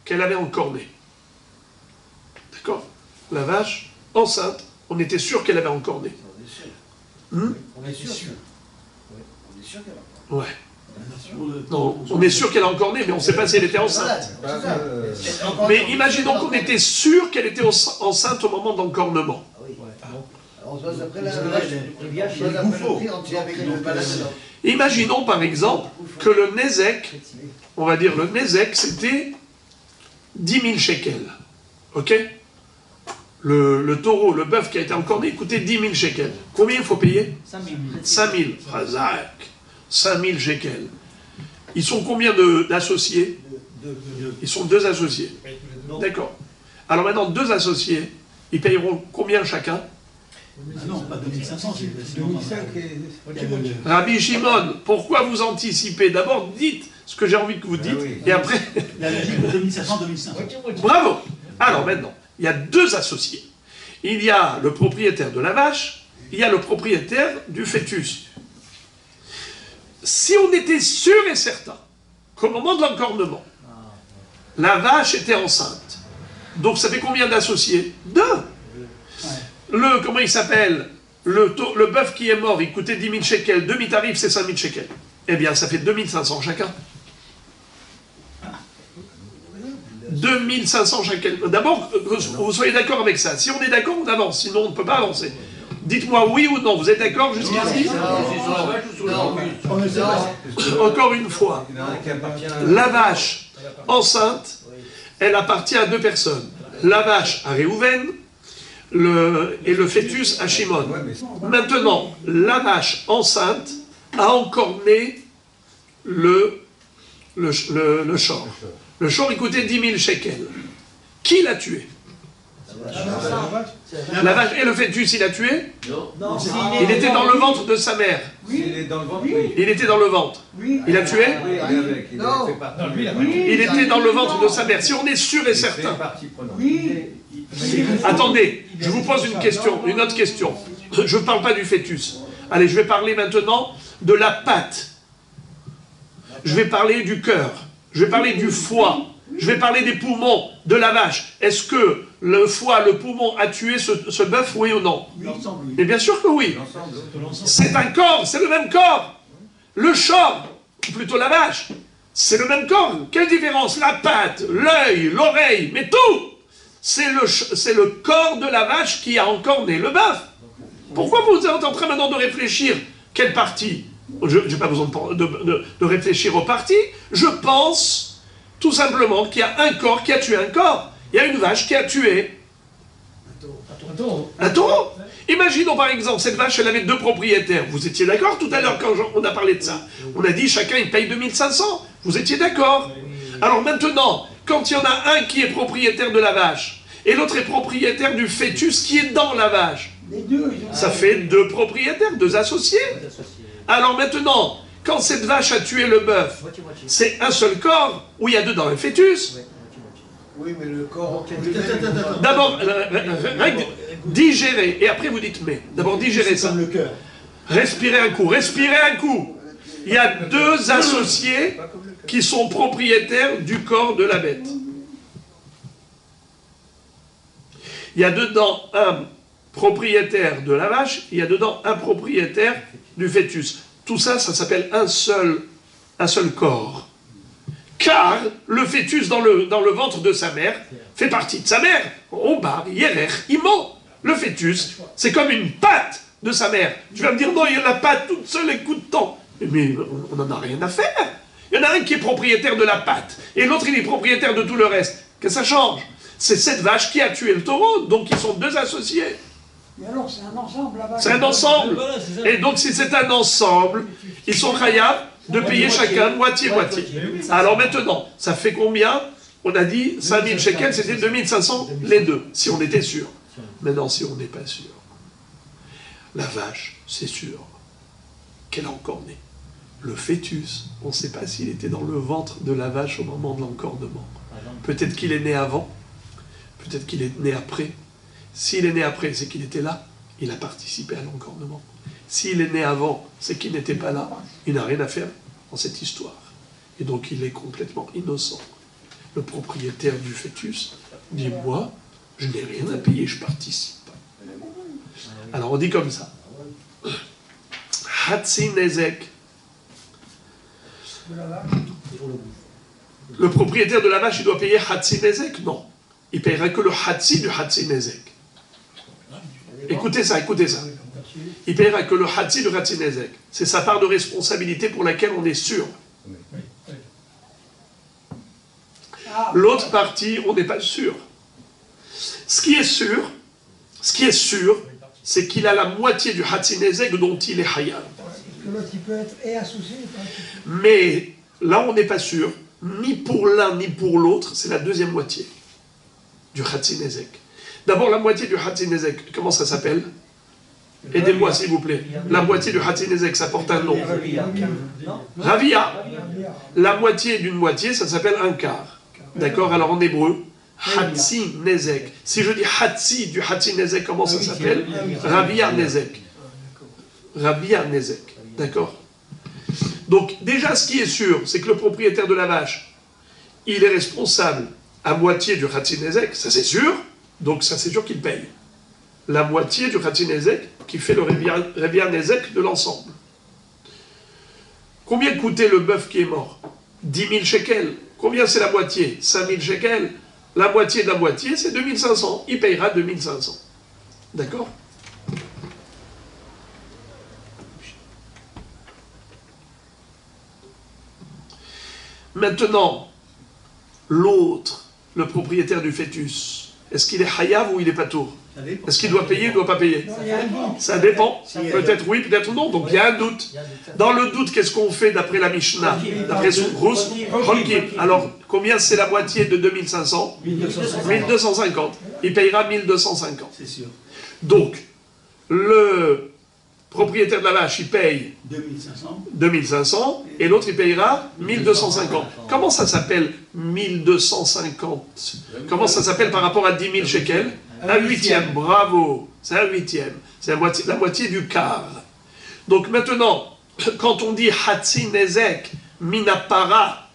qu'elle avait encorné, d'accord? La vache enceinte, on était sûr qu'elle avait encorné. On est sûr. On est sûr qu'elle a. Ouais. Non, on est sûr qu'elle a encorné, mais on ne sait pas si elle était enceinte. Mais imaginons qu'on était sûr qu'elle était enceinte au moment d'encornement. Imaginons par exemple que le Nézek, on va dire le Nézek, c'était 10 000 shekels. Ok? Le taureau, le bœuf qui a été encorné, coûtait 10 000 shekels. Combien il faut payer? 5 000. 5 000. 5 000 shekels. Ils sont combien d'associés? Ils sont 2 associés. D'accord. Alors maintenant, 2 associés, ils payeront combien chacun? Non, pas 2500, c'est 2005 et... Rabbi Shimon, pourquoi vous anticipez? D'abord, dites ce que j'ai envie que vous dites, et après... Il a dit 2500, 2500. Bravo. Alors maintenant, il y a 2 associés. Il y a le propriétaire de la vache, il y a le propriétaire du fœtus. Si on était sûr et certain qu'au moment de l'encornement, la vache était enceinte, donc ça fait combien d'associés? 2. Comment il s'appelle? Le bœuf qui est mort, il coûtait 10 000 shekels, demi-tarif c'est 5 000 shekels. Eh bien, ça fait 2500 chacun. 2500 shekels. D'abord, vous soyez d'accord avec ça. Si on est d'accord, on avance, sinon on ne peut pas avancer. Dites-moi oui ou non, vous êtes d'accord jusqu'ici? Encore une fois, Il y en a un qui appartient à... la vache enceinte, elle appartient à deux personnes. La vache à Réhouven et le fœtus à Shimon. Ouais, mais... Maintenant, la vache enceinte a encore né le shor. Le shor, il coûtait 10 000 shekels. Qui l'a tué? La vache. Et le fœtus, il l'a tué? Non, Il était dans le ventre de sa mère. S'il est dans le ventre, oui. Il était dans le ventre. Il a tué? Oui, il est avec. Il fait partie. Il était dans le ventre de sa mère. Si on est sûr et Il fait certain. partie prenante. Attendez, je vous pose une autre question. Je ne parle pas du fœtus. Allez, je vais parler maintenant de la pâte. Je vais parler du cœur. Je vais parler du foie. Je vais parler des poumons, de la vache. Est-ce que le foie, le poumon a tué ce bœuf, oui ou non? Mais bien sûr que oui. C'est un corps, c'est le même corps. Le shor, ou plutôt la vache, c'est le même corps. Quelle différence? La patte, l'œil, l'oreille, mais tout. C'est le corps de la vache qui a encore né le bœuf. Pourquoi vous êtes en train maintenant de réfléchir? Quelle partie? Je n'ai pas besoin de réfléchir aux parties. Je pense tout simplement qu'il y a un corps qui a tué un corps. Il y a une vache qui a tué un taureau. Imaginons par exemple, cette vache, elle avait deux propriétaires. Vous étiez d'accord tout à l'heure quand on a parlé de ça? On a dit chacun il paye 2500. Vous étiez d'accord? Alors maintenant, quand il y en a un qui est propriétaire de la vache et l'autre est propriétaire du fœtus qui est dans la vache, ça fait deux propriétaires, deux associés. Alors maintenant, quand cette vache a tué le bœuf, c'est un seul corps où il y a dedans un fœtus. Oui, mais le corps... D'abord, digérez, et après vous dites mais. D'abord digérez ça. le cœur. Respirez un coup, respirez un coup. Il y a deux associés qui sont propriétaires du corps de la bête. Il y a dedans un propriétaire de la vache, il y a dedans un propriétaire du fœtus. Tout ça, ça s'appelle un seul corps. Car le fœtus dans le ventre de sa mère fait partie de sa mère. Obar, Yerer, Imo. Le fœtus, c'est comme une patte de sa mère. Tu vas me dire, non, il y a la patte toute seule et coup de temps. Mais on n'en a rien à faire. Il y en a un qui est propriétaire de la patte, et l'autre, il est propriétaire de tout le reste. Qu'est-ce que ça change? C'est cette vache qui a tué le taureau, donc ils sont deux associés. Mais alors, c'est un ensemble là-bas. C'est un ensemble. Et donc, si c'est un ensemble, ils sont khayab de payer chacun moitié-moitié. Alors maintenant, ça fait combien? On a dit 5000 shekels, c'était 2500 les deux, si on était sûr. Maintenant, si on n'est pas sûr, la vache, c'est sûr qu'elle a encore né. Le fœtus, on ne sait pas s'il était dans le ventre de la vache au moment de l'encornement. Peut-être qu'il est né avant, peut-être qu'il est né après. S'il est né après, c'est qu'il était là, il a participé à l'encornement. S'il est né avant, c'est qu'il n'était pas là, il n'a rien à faire dans cette histoire. Et donc il est complètement innocent. Le propriétaire du fœtus dit, moi, je n'ai rien à payer, je participe. Alors on dit comme ça. Hatsi Nezek. Le propriétaire de la vache, il doit payer Hatsi Nezek? Non. Il paiera que le Hatsi du Hatsi Nezek. Écoutez ça, écoutez ça. Il paiera que le Hatsi du Hatsi Nezek. C'est sa part de responsabilité pour laquelle on est sûr. L'autre partie, on n'est pas sûr. Ce qui est sûr, c'est qu'il a la moitié du Hatsi Nezek dont il est Hayab. Que l'autre, il peut être et associé. Mais là, on n'est pas sûr, ni pour l'un ni pour l'autre, c'est la deuxième moitié du Hatsi Nezek. D'abord, la moitié du Hatsi Nezek, comment ça s'appelle? Aidez-moi, s'il vous plaît. La moitié du Hatsi Nezek, ça porte un nom. Ravia. La moitié d'une moitié, ça s'appelle un quart. D'accord? Alors en hébreu, Hatsi Nezek. Si je dis Hatsi du Hatsi Nezek, comment ça s'appelle? Ravia Nezek. Ravia Nezek. D'accord? Donc, déjà, ce qui est sûr, c'est que le propriétaire de la vache, il est responsable à moitié du Hatsi Nezek, ça c'est sûr, donc ça c'est sûr qu'il paye. La moitié du Hatsi Nezek qui fait le Ravia Nezek de l'ensemble. Combien coûtait le bœuf qui est mort? 10 000 shekels. Combien c'est la moitié? 5 000 shekels. La moitié de la moitié, c'est 2500. Il payera 2500. D'accord? Maintenant, l'autre, le propriétaire du fœtus, est-ce qu'il est hayav ou il est patour? Est-ce qu'il doit payer ou il ne doit pas payer? Ça dépend. Peut-être oui, peut-être non. Donc il y a un doute. Dans le doute, qu'est-ce qu'on fait d'après la Mishnah? D'après son Rousse, Holkim. Alors, combien c'est la moitié de 2500? 1250. Il payera 1250. C'est sûr. Donc, le propriétaire de la vache, il paye 2500 et l'autre, il payera 1250. Comment ça s'appelle 1250? Comment ça s'appelle par rapport à 10 000 shekels? Un huitième, bravo, c'est un huitième, c'est la moitié du quart. Donc maintenant, quand on dit Hatsi Nezek Minapara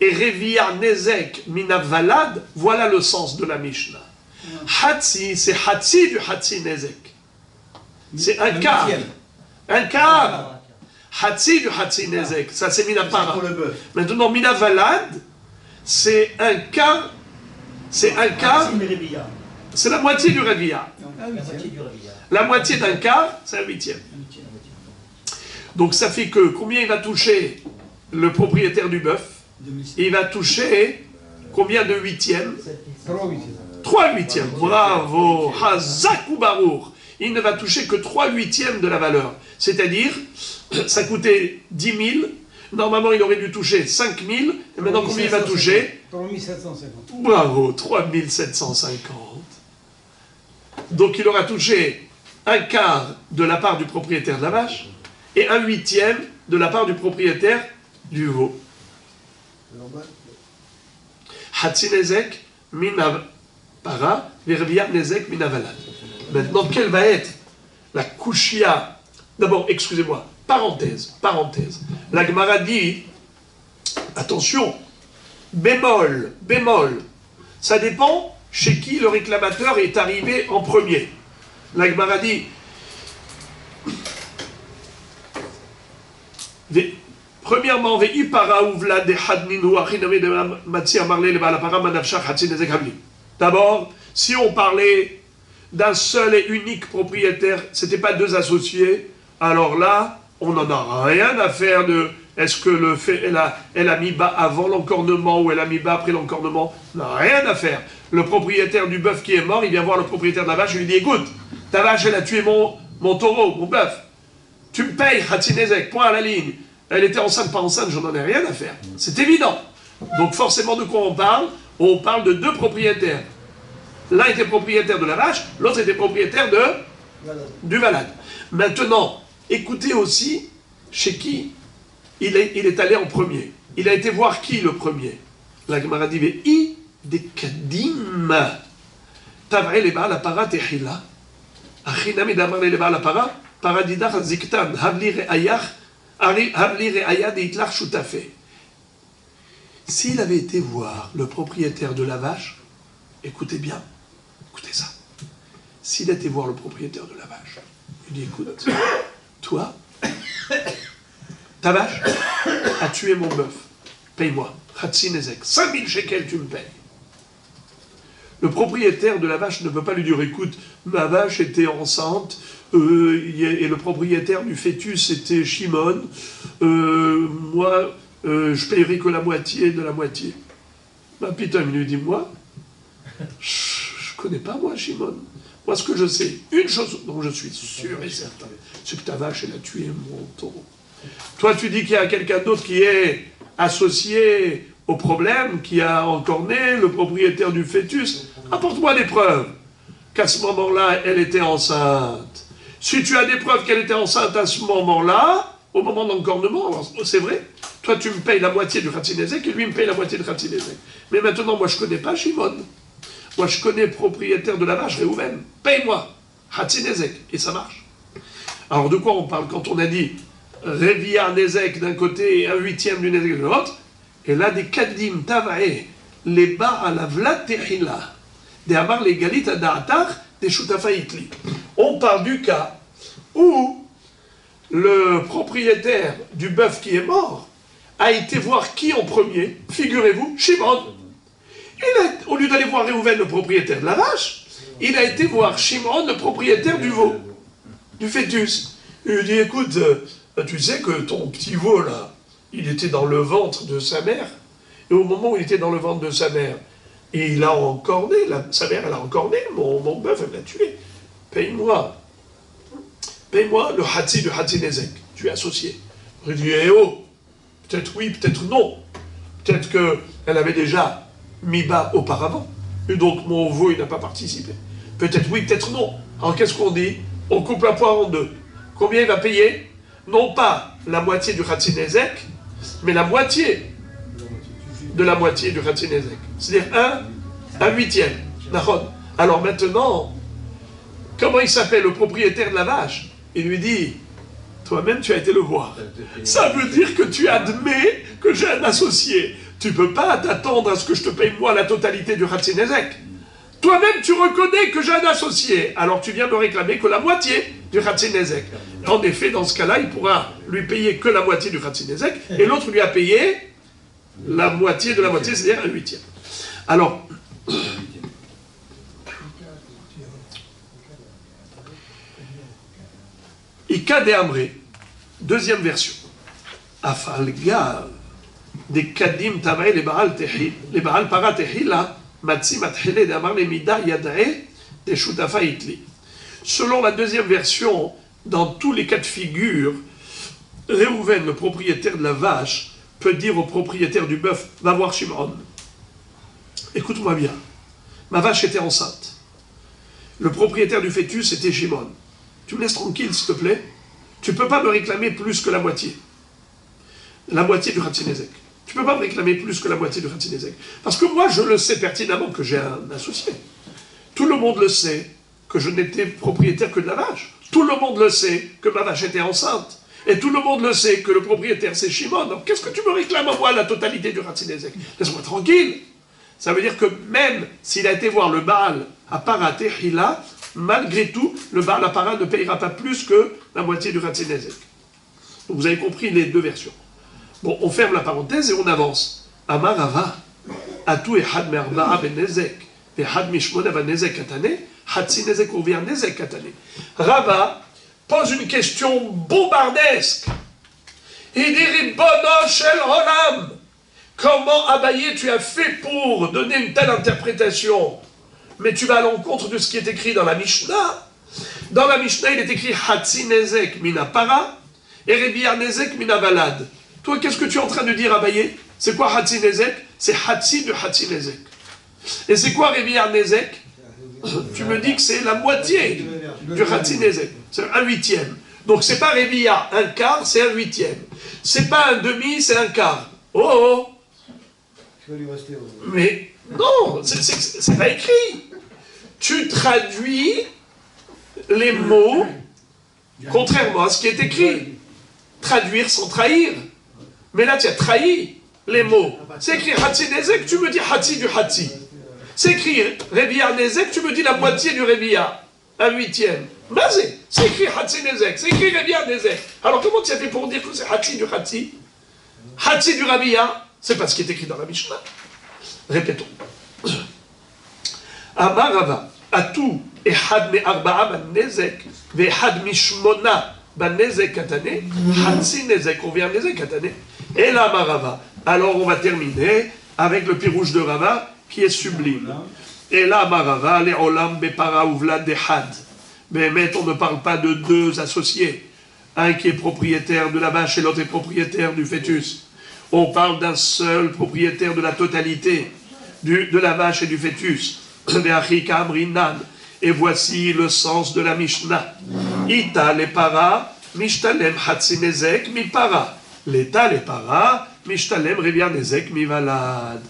et Revia Nezek Minavalad, voilà le sens de la Mishnah. Hatsi, c'est Hatsi du Hatsi Nezek. C'est un quart. Un quart. Hatsi du Hatsi Nezek, ça c'est Minapara. Maintenant, Minavalad, c'est un quart. C'est un quart. C'est la moitié du Revia. La moitié d'un quart, c'est un huitième. Donc ça fait que combien il va toucher le propriétaire du bœuf? Il va toucher combien de huitièmes? 3 huitièmes. Bravo. Hazak ou Barour. Il ne va toucher que 3 huitièmes de la valeur. C'est-à-dire, ça coûtait 10 000. Normalement, il aurait dû toucher 5 000. Et maintenant, combien il va toucher? 3 750. Bravo, 3 750. Donc il aura touché un quart de la part du propriétaire de la vache et un huitième de la part du propriétaire du veau. Hatzinezek mina para, vervia nezek mina valad. Maintenant, quelle va être la kushia? D'abord, excusez-moi, parenthèse. La Gemara dit, attention, bémol, ça dépend chez qui le réclamateur est arrivé en premier. La Gemara dit, premièrement, d'abord, si on parlait d'un seul et unique propriétaire, c'était pas deux associés, alors là, on n'en a rien à faire de est-ce que le fait, elle a mis bas avant l'encornement ou elle a mis bas après l'encornement. On n'a rien à faire. Le propriétaire du bœuf qui est mort, il vient voir le propriétaire de la vache, il lui dit, écoute, ta vache, elle a tué mon taureau, mon bœuf. Tu me payes, Hatzinezek, point à la ligne. Elle était enceinte, pas enceinte, j'en ai rien à faire. C'est évident. Donc forcément, de quoi on parle? On parle de deux propriétaires. L'un était propriétaire de la vache, l'autre était propriétaire du malade. Maintenant, écoutez aussi chez qui il est allé en premier. Il a été voir qui le premier? La Gemara dit, I de Kadim. Tavre le Baal Apara Tehila. Achina midamar le Baal Apara. Paradidach Ziktan. Havli Re'aya de Hitlach Shutafé. S'il avait été voir le propriétaire de la vache, écoutez bien, écoutez ça. S'il a été voir le propriétaire de la vache, il dit, écoute, toi, ta vache a tué mon bœuf, paye-moi, Hatzinezek, 5000 shekels tu me payes. Le propriétaire de la vache ne peut pas lui dire, écoute, ma vache était enceinte, et le propriétaire du fœtus était Shimon, moi, je payerai que la moitié de la moitié. Ben, putain, il lui dit, moi, je connais pas, moi, Shimon. Moi, ce que je sais, une chose dont je suis sûr et certain, c'est que ta vache, elle a tué mon taureau. Toi, tu dis qu'il y a quelqu'un d'autre qui est associé au problème, qui a encorné le propriétaire du fœtus. Apporte-moi des preuves qu'à ce moment-là, elle était enceinte. Si tu as des preuves qu'elle était enceinte à ce moment-là, au moment d'encornement, c'est vrai, toi, tu me payes la moitié du Hatzinezek et lui me paye la moitié du Hatzinezek. Mais maintenant, moi, je ne connais pas Shimon. Moi, je connais le propriétaire de la vache, Réhouven. Paye-moi, Hatzinezek. Et ça marche. Alors, de quoi on parle quand on a dit Revia Nezek d'un côté et un huitième du Nezek de l'autre? Et là, des Kadim Tavae, les bas à la Vlad Tehila, des Amar les Galit à Da'atar, des Shutafa Itli. On parle du cas où le propriétaire du bœuf qui est mort a été voir qui en premier? Figurez-vous, Shimon. Au lieu d'aller voir Réhouven, le propriétaire de la vache, il a été voir Shimon, le propriétaire du veau, du fœtus. Il lui dit, écoute, tu sais que ton petit veau, là, il était dans le ventre de sa mère et au moment où il était dans le ventre de sa mère, il a encore né, sa mère, elle a encore né, mon bœuf, elle l'a tué. Paye-moi le Hatsi de Hatzinezek. Tu es associé. Il dit, eh oh, peut-être oui, peut-être non. Peut-être qu'elle avait déjà mis bas auparavant. Et donc mon veau, il n'a pas participé. Peut-être oui, peut-être non. Alors qu'est-ce qu'on dit? On coupe la poire en deux. Combien il va payer? Non pas la moitié du Hatzinezek, mais la moitié de la moitié du Hatzinezek. C'est-à-dire un huitième. Alors maintenant, comment il s'appelle le propriétaire de la vache? Il lui dit, toi-même tu as été le voir. Ça veut dire que tu admets que j'ai un associé. Tu ne peux pas t'attendre à ce que je te paye moi la totalité du Hatzinezek. Toi-même tu reconnais que j'ai un associé. Alors tu viens me réclamer que la moitié du Hatzinezek. En effet, dans ce cas-là, il pourra lui payer que la moitié du Hatzinezek et l'autre lui a payé la moitié de la moitié, c'est-à-dire un huitième. Alors, Ika de Amré, deuxième version. Afalgar, des Kadim Tavae, les Baal Tehi, les Baal Para Tehila, Matsi Mathele de Amar le Mida Yadae, des Shutafa Itli. Selon la deuxième version, dans tous les cas de figure, Réhouven, le propriétaire de la vache, peut dire au propriétaire du bœuf, va voir Shimon. Écoute-moi bien, ma vache était enceinte. Le propriétaire du fœtus était Shimon. Tu me laisses tranquille, s'il te plaît. Tu ne peux pas me réclamer plus que la moitié. La moitié du Hatzinezek. Tu ne peux pas me réclamer plus que la moitié du Hatzinezek. Parce que moi, je le sais pertinemment que j'ai un associé. Tout le monde le sait que je n'étais propriétaire que de la vache. Tout le monde le sait que ma vache était enceinte. Et tout le monde le sait que le propriétaire, c'est Shimon. Donc, qu'est-ce que tu me réclames à moi, la totalité du Hatzinezek? Laisse-moi tranquille. Ça veut dire que même s'il a été voir le Baal à Paratehila, malgré tout, le Baal à Para ne payera pas plus que la moitié du Hatzinezek. Donc, vous avez compris les deux versions. Bon, on ferme la parenthèse et on avance. Amar Rava, Atu Ehad Me'arba'a ben Nezek, Ehad Mishmona ben Nezek Katane, Hatzinezek ouvert Nezek Katane. Rava pose une question bombardesque. Il dit Ribono Shel Olam, comment Abaye tu as fait pour donner une telle interprétation? Mais tu vas à l'encontre de ce qui est écrit dans la Mishnah. Dans la Mishnah, il est écrit Hatzinezek mina para et Rebiya Nezek mina valad. Toi, qu'est-ce que tu es en train de dire, Abaye? C'est quoi Hatzinezek? C'est Hatzi du Hatzinezek. Et c'est quoi Rebiya Nezek? Tu me dis que c'est la moitié du Hatzinezek. C'est un huitième. Donc c'est pas Rebiya, un quart, c'est un huitième. C'est pas un demi, c'est un quart. Oh! Mais non, c'est pas écrit. Tu traduis les mots contrairement à ce qui est écrit. Traduire sans trahir. Mais là, tu as trahi les mots. C'est écrit Hatzinezek, tu me dis Hatzi du Hatzi. C'est écrit Rebiya Nezek, tu me dis la moitié du Rebiya. Un huitième. Mazé, c'est écrit Hatzinezek, c'est écrit Rebiya Nezek. Alors comment tu as fait pour dire que c'est Hatzi du Hatzi? Hatzi du Rebiya, c'est pas ce qui est écrit dans la Mishnah. Répétons. Amar Rava, Atu Ehad Me'arba'a ban Nezek, Ve'ehad Mishmona ban Nezek Katane, Hatzinezek, on vient Nezek Katane. Et là, Marava. Alors on va terminer avec le pirouge de Rava qui est sublime. Et là, Marava, les Olam Bepara Uvlad Dehad. Mais on ne parle pas de deux associés. Un qui est propriétaire de la vache et l'autre est propriétaire du fœtus. On parle d'un seul propriétaire de la totalité de la vache et du fœtus. Et voici le sens de la Mishnah. Ita le para, mishtalem hatzinezek mi para. L'état les para, mishtalem rebiya nezek mi valad.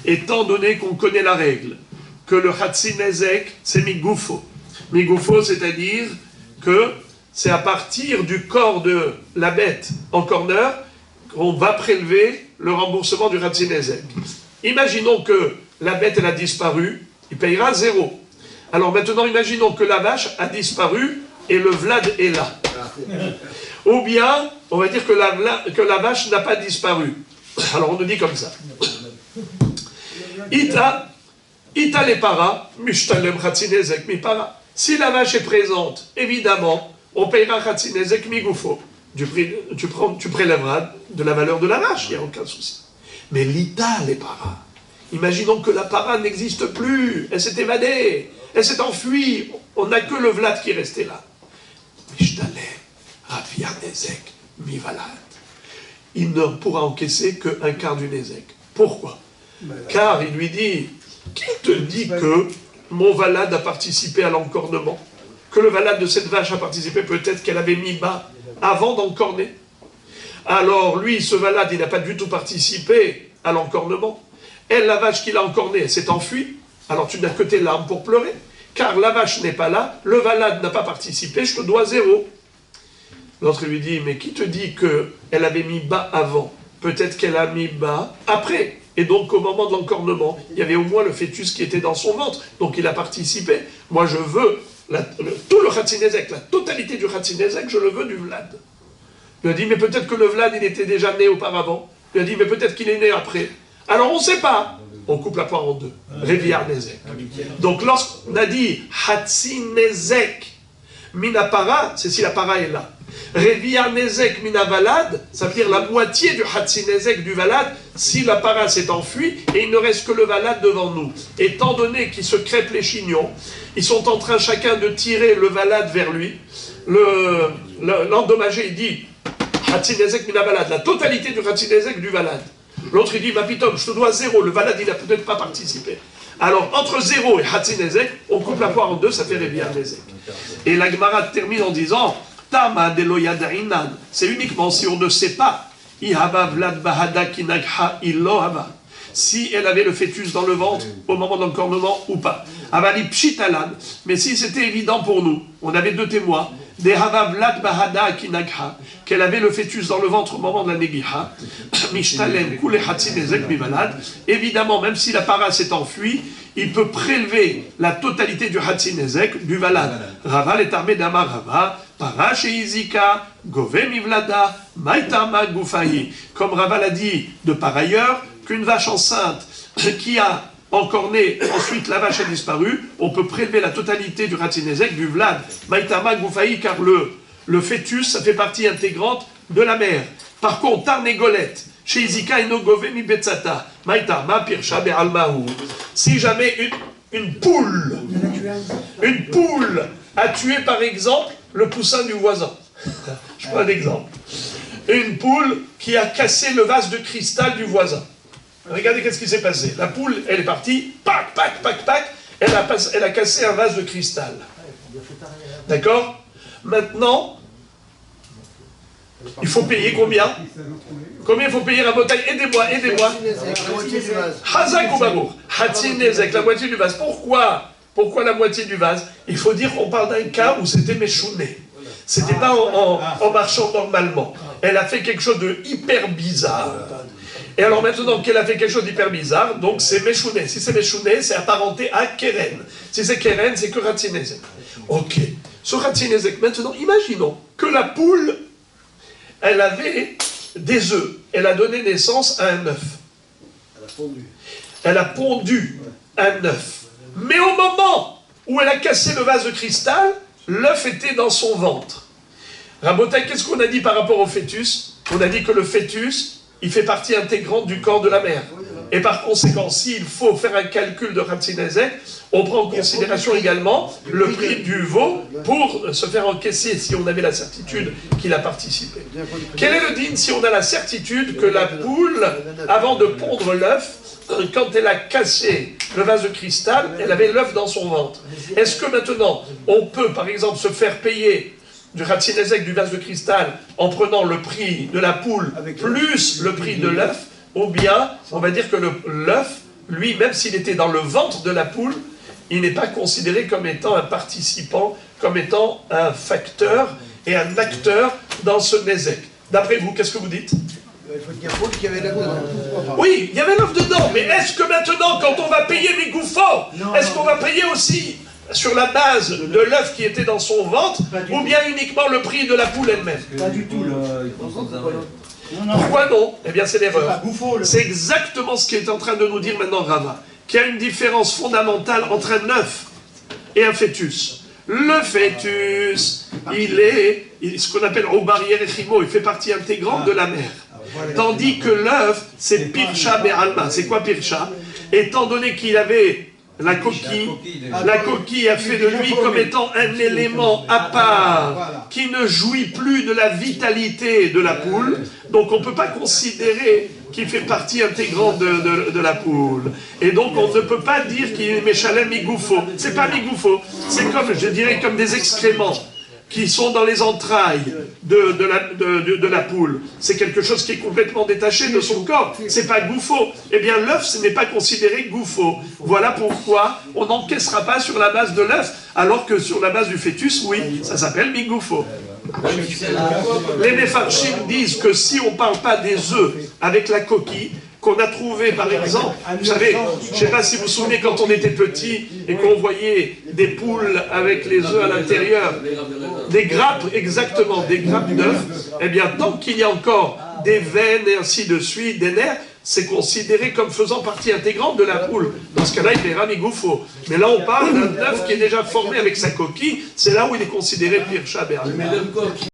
Étant donné qu'on connaît la règle, que le hatzinezek, c'est migoufo. Migoufo, c'est-à-dire que c'est à partir du corps de la bête en corner qu'on va prélever le remboursement du hatzinezek. Imaginons que la bête, elle a disparu, il payera 0. Alors maintenant, imaginons que la vache a disparu et le Vlad est là. Ou bien, on va dire que la vache n'a pas disparu. Alors on nous dit comme ça. Ita les para, mishtalem hatzinezek mi para. Si la vache est présente, évidemment, on payera hatzinezek mi goufo. Tu prélèveras de la valeur de la vache, il n'y a aucun souci. Mais l'ita, les paras. Imaginons que la para n'existe plus, elle s'est évadée, elle s'est enfuie, on n'a que le vlad qui est resté là. Mishdale, Ravia Nezek, Mivalad. Il ne pourra encaisser qu'un quart du Nezek. Pourquoi? Car il lui dit, qui te dit que mon valad a participé à l'encornement? Que le valad de cette vache a participé, peut-être qu'elle avait mis bas avant d'encorner. Alors lui, ce valad, il n'a pas du tout participé à l'encornement. Elle, la vache qui l'a encornée, elle s'est enfuie. Alors tu n'as que tes larmes pour pleurer. Car la vache n'est pas là, le valad n'a pas participé, je te dois 0. L'autre lui dit, mais qui te dit qu'elle avait mis bas avant? Peut-être qu'elle a mis bas après. Et donc au moment de l'encornement, il y avait au moins le fœtus qui était dans son ventre. Donc il a participé. Moi je veux tout le Khatsinezek, la totalité du Khatsinezek, je le veux du Vlad. Il a dit, mais peut-être que le Vlad, il était déjà né auparavant. Il a dit, mais peut-être qu'il est né après. Alors on ne sait pas. On coupe la poire en deux. Reviar Nezek. Donc lorsqu'on a dit Khatsinezek Minapara, c'est si la para est là. Reviar Nezek Minavalad, ça veut dire la moitié du Khatsinezek du Valad, si la para s'est enfuie, et il ne reste que le Valad devant nous. Étant donné qu'ils se crêpent les chignons, ils sont en train chacun de tirer le Valad vers lui. L'endommagé, il dit Khatsinezek Minavalad, la totalité du Khatsinezek du Valad. L'autre, il dit, ma pitom, je te dois 0, le Valad, il n'a peut-être pas participé. Alors, entre 0 et Khatsinezek, on coupe la poire en deux, ça fait Reviar Nezek. Et la Gemara termine en disant, Tama deloyadainan, c'est uniquement si on ne sait pas, Ihaba Vlad Bahada Kinagha Illohaba, si elle avait le fœtus dans le ventre au moment de l'encornement ou pas. Avali Pshitalan, mais si c'était évident pour nous, on avait 2 témoins, Dehava Vlad Bahada Kinagha, qu'elle avait le fœtus dans le ventre au moment de la Negiha, Mishtalen Kule Khatsinezek Mivalad, évidemment, même si la para s'est enfuie, il peut prélever la totalité du Khatsinezek, du Valad. Rava est armé d'Amar Rava, para Sheizika, Gove Mivlada, Maitama Gufahi. Comme Rava l'a dit de par ailleurs, qu'une vache enceinte qui a encorné, ensuite la vache a disparu, on peut prélever la totalité du Khatsinezek, du Vlad, Maitama Gufahi, car le fœtus, ça fait partie intégrante de la mère. Par contre, Tarnegolet, chez Izika et Nogove mi Betsata, Maitama Pirsha Be'almahu. Si jamais une poule a tué par exemple le poussin du voisin, je prends un exemple, une poule qui a cassé le vase de cristal du voisin. Regardez qu'est-ce qui s'est passé. La poule, elle est partie, pac, pac, pac, pac, elle a cassé un vase de cristal. D'accord? Maintenant, il faut payer combien? Combien il faut payer à Botaï? Aidez-moi. Hazak ou Babour? Khatsinezek, la moitié du vase. Pourquoi la moitié du vase? Il faut dire qu'on parle d'un cas où c'était méchouné. C'était pas en marchant normalement. Elle a fait quelque chose de hyper bizarre. Et alors maintenant qu'elle a fait quelque chose d'hyper bizarre, donc c'est méchouné. Si c'est méchouné, c'est apparenté à Keren. Si c'est Keren, c'est que Khatsinezek. Ok. Ce Khatsinezek, maintenant, imaginons que la poule, elle avait des œufs. Elle a donné naissance à un œuf. Elle a pondu un œuf. Mais au moment où elle a cassé le vase de cristal, l'œuf était dans son ventre. Rabotai, qu'est-ce qu'on a dit par rapport au fœtus? On a dit que le fœtus, il fait partie intégrante du corps de la mère. Et par conséquent, s'il faut faire un calcul de Khatsinezek, on prend en considération également le prix du veau pour se faire encaisser si on avait la certitude qu'il a participé. Quel est le din si on a la certitude que la poule, avant de pondre l'œuf, quand elle a cassé le vase de cristal, elle avait l'œuf dans son ventre? Est-ce que maintenant, on peut par exemple se faire payer du Khatsinezek du vase de cristal en prenant le prix de la poule plus le prix de l'œuf, ou bien on va dire que l'œuf, lui, même s'il était dans le ventre de la poule, il n'est pas considéré comme étant un participant, comme étant un facteur et un acteur dans ce Nezek. D'après vous, qu'est-ce que vous dites? Il faut dire qu'il y avait l'œuf dedans. Oui, il y avait l'œuf dedans, mais est-ce que maintenant, quand on va payer mes gouffons, est-ce qu'on va payer aussi sur la base de l'œuf qui était dans son ventre, ou bien uniquement le prix de la poule elle-même? Pas du tout. Pourquoi non? Eh bien, c'est l'erreur. C'est exactement ce qu'est en train de nous dire maintenant Rava, qu'il y a une différence fondamentale entre un œuf et un fœtus. Le fœtus, ce qu'on appelle Obar Yerechimo, il fait partie intégrante de la mère. Tandis que l'œuf, c'est Pirsha Be'alma. C'est quoi Pirsha? Étant donné qu'il avait la coquille a fait de lui comme étant un élément à part qui ne jouit plus de la vitalité de la poule. Donc on ne peut pas considérer qu'il fait partie intégrante de la poule. Et donc on ne peut pas dire qu'il est Meshalem Migoufo. C'est pas Migoufo, c'est comme, je dirais, comme des excréments qui sont dans les entrailles de la poule. C'est quelque chose qui est complètement détaché de son corps. C'est pas Goufo. Eh bien, l'œuf, ce n'est pas considéré Goufo. Voilà pourquoi on n'encaissera pas sur la base de l'œuf, alors que sur la base du fœtus, oui, ça s'appelle Migoufo. Les Mefarchim disent que si on ne parle pas des œufs avec la coquille, qu'on a trouvé par exemple, vous savez, je ne sais pas si vous vous souvenez quand on était petit et qu'on voyait des poules avec les œufs à l'intérieur, des grappes, exactement, des grappes d'œufs, eh bien tant qu'il y a encore des veines et ainsi de suite, des nerfs, c'est considéré comme faisant partie intégrante de la poule. Dans ce cas-là, il est Ramigoufo. Mais là, on parle d'un œuf qui est déjà formé avec sa coquille, c'est là où il est considéré Pirsha Be'alma.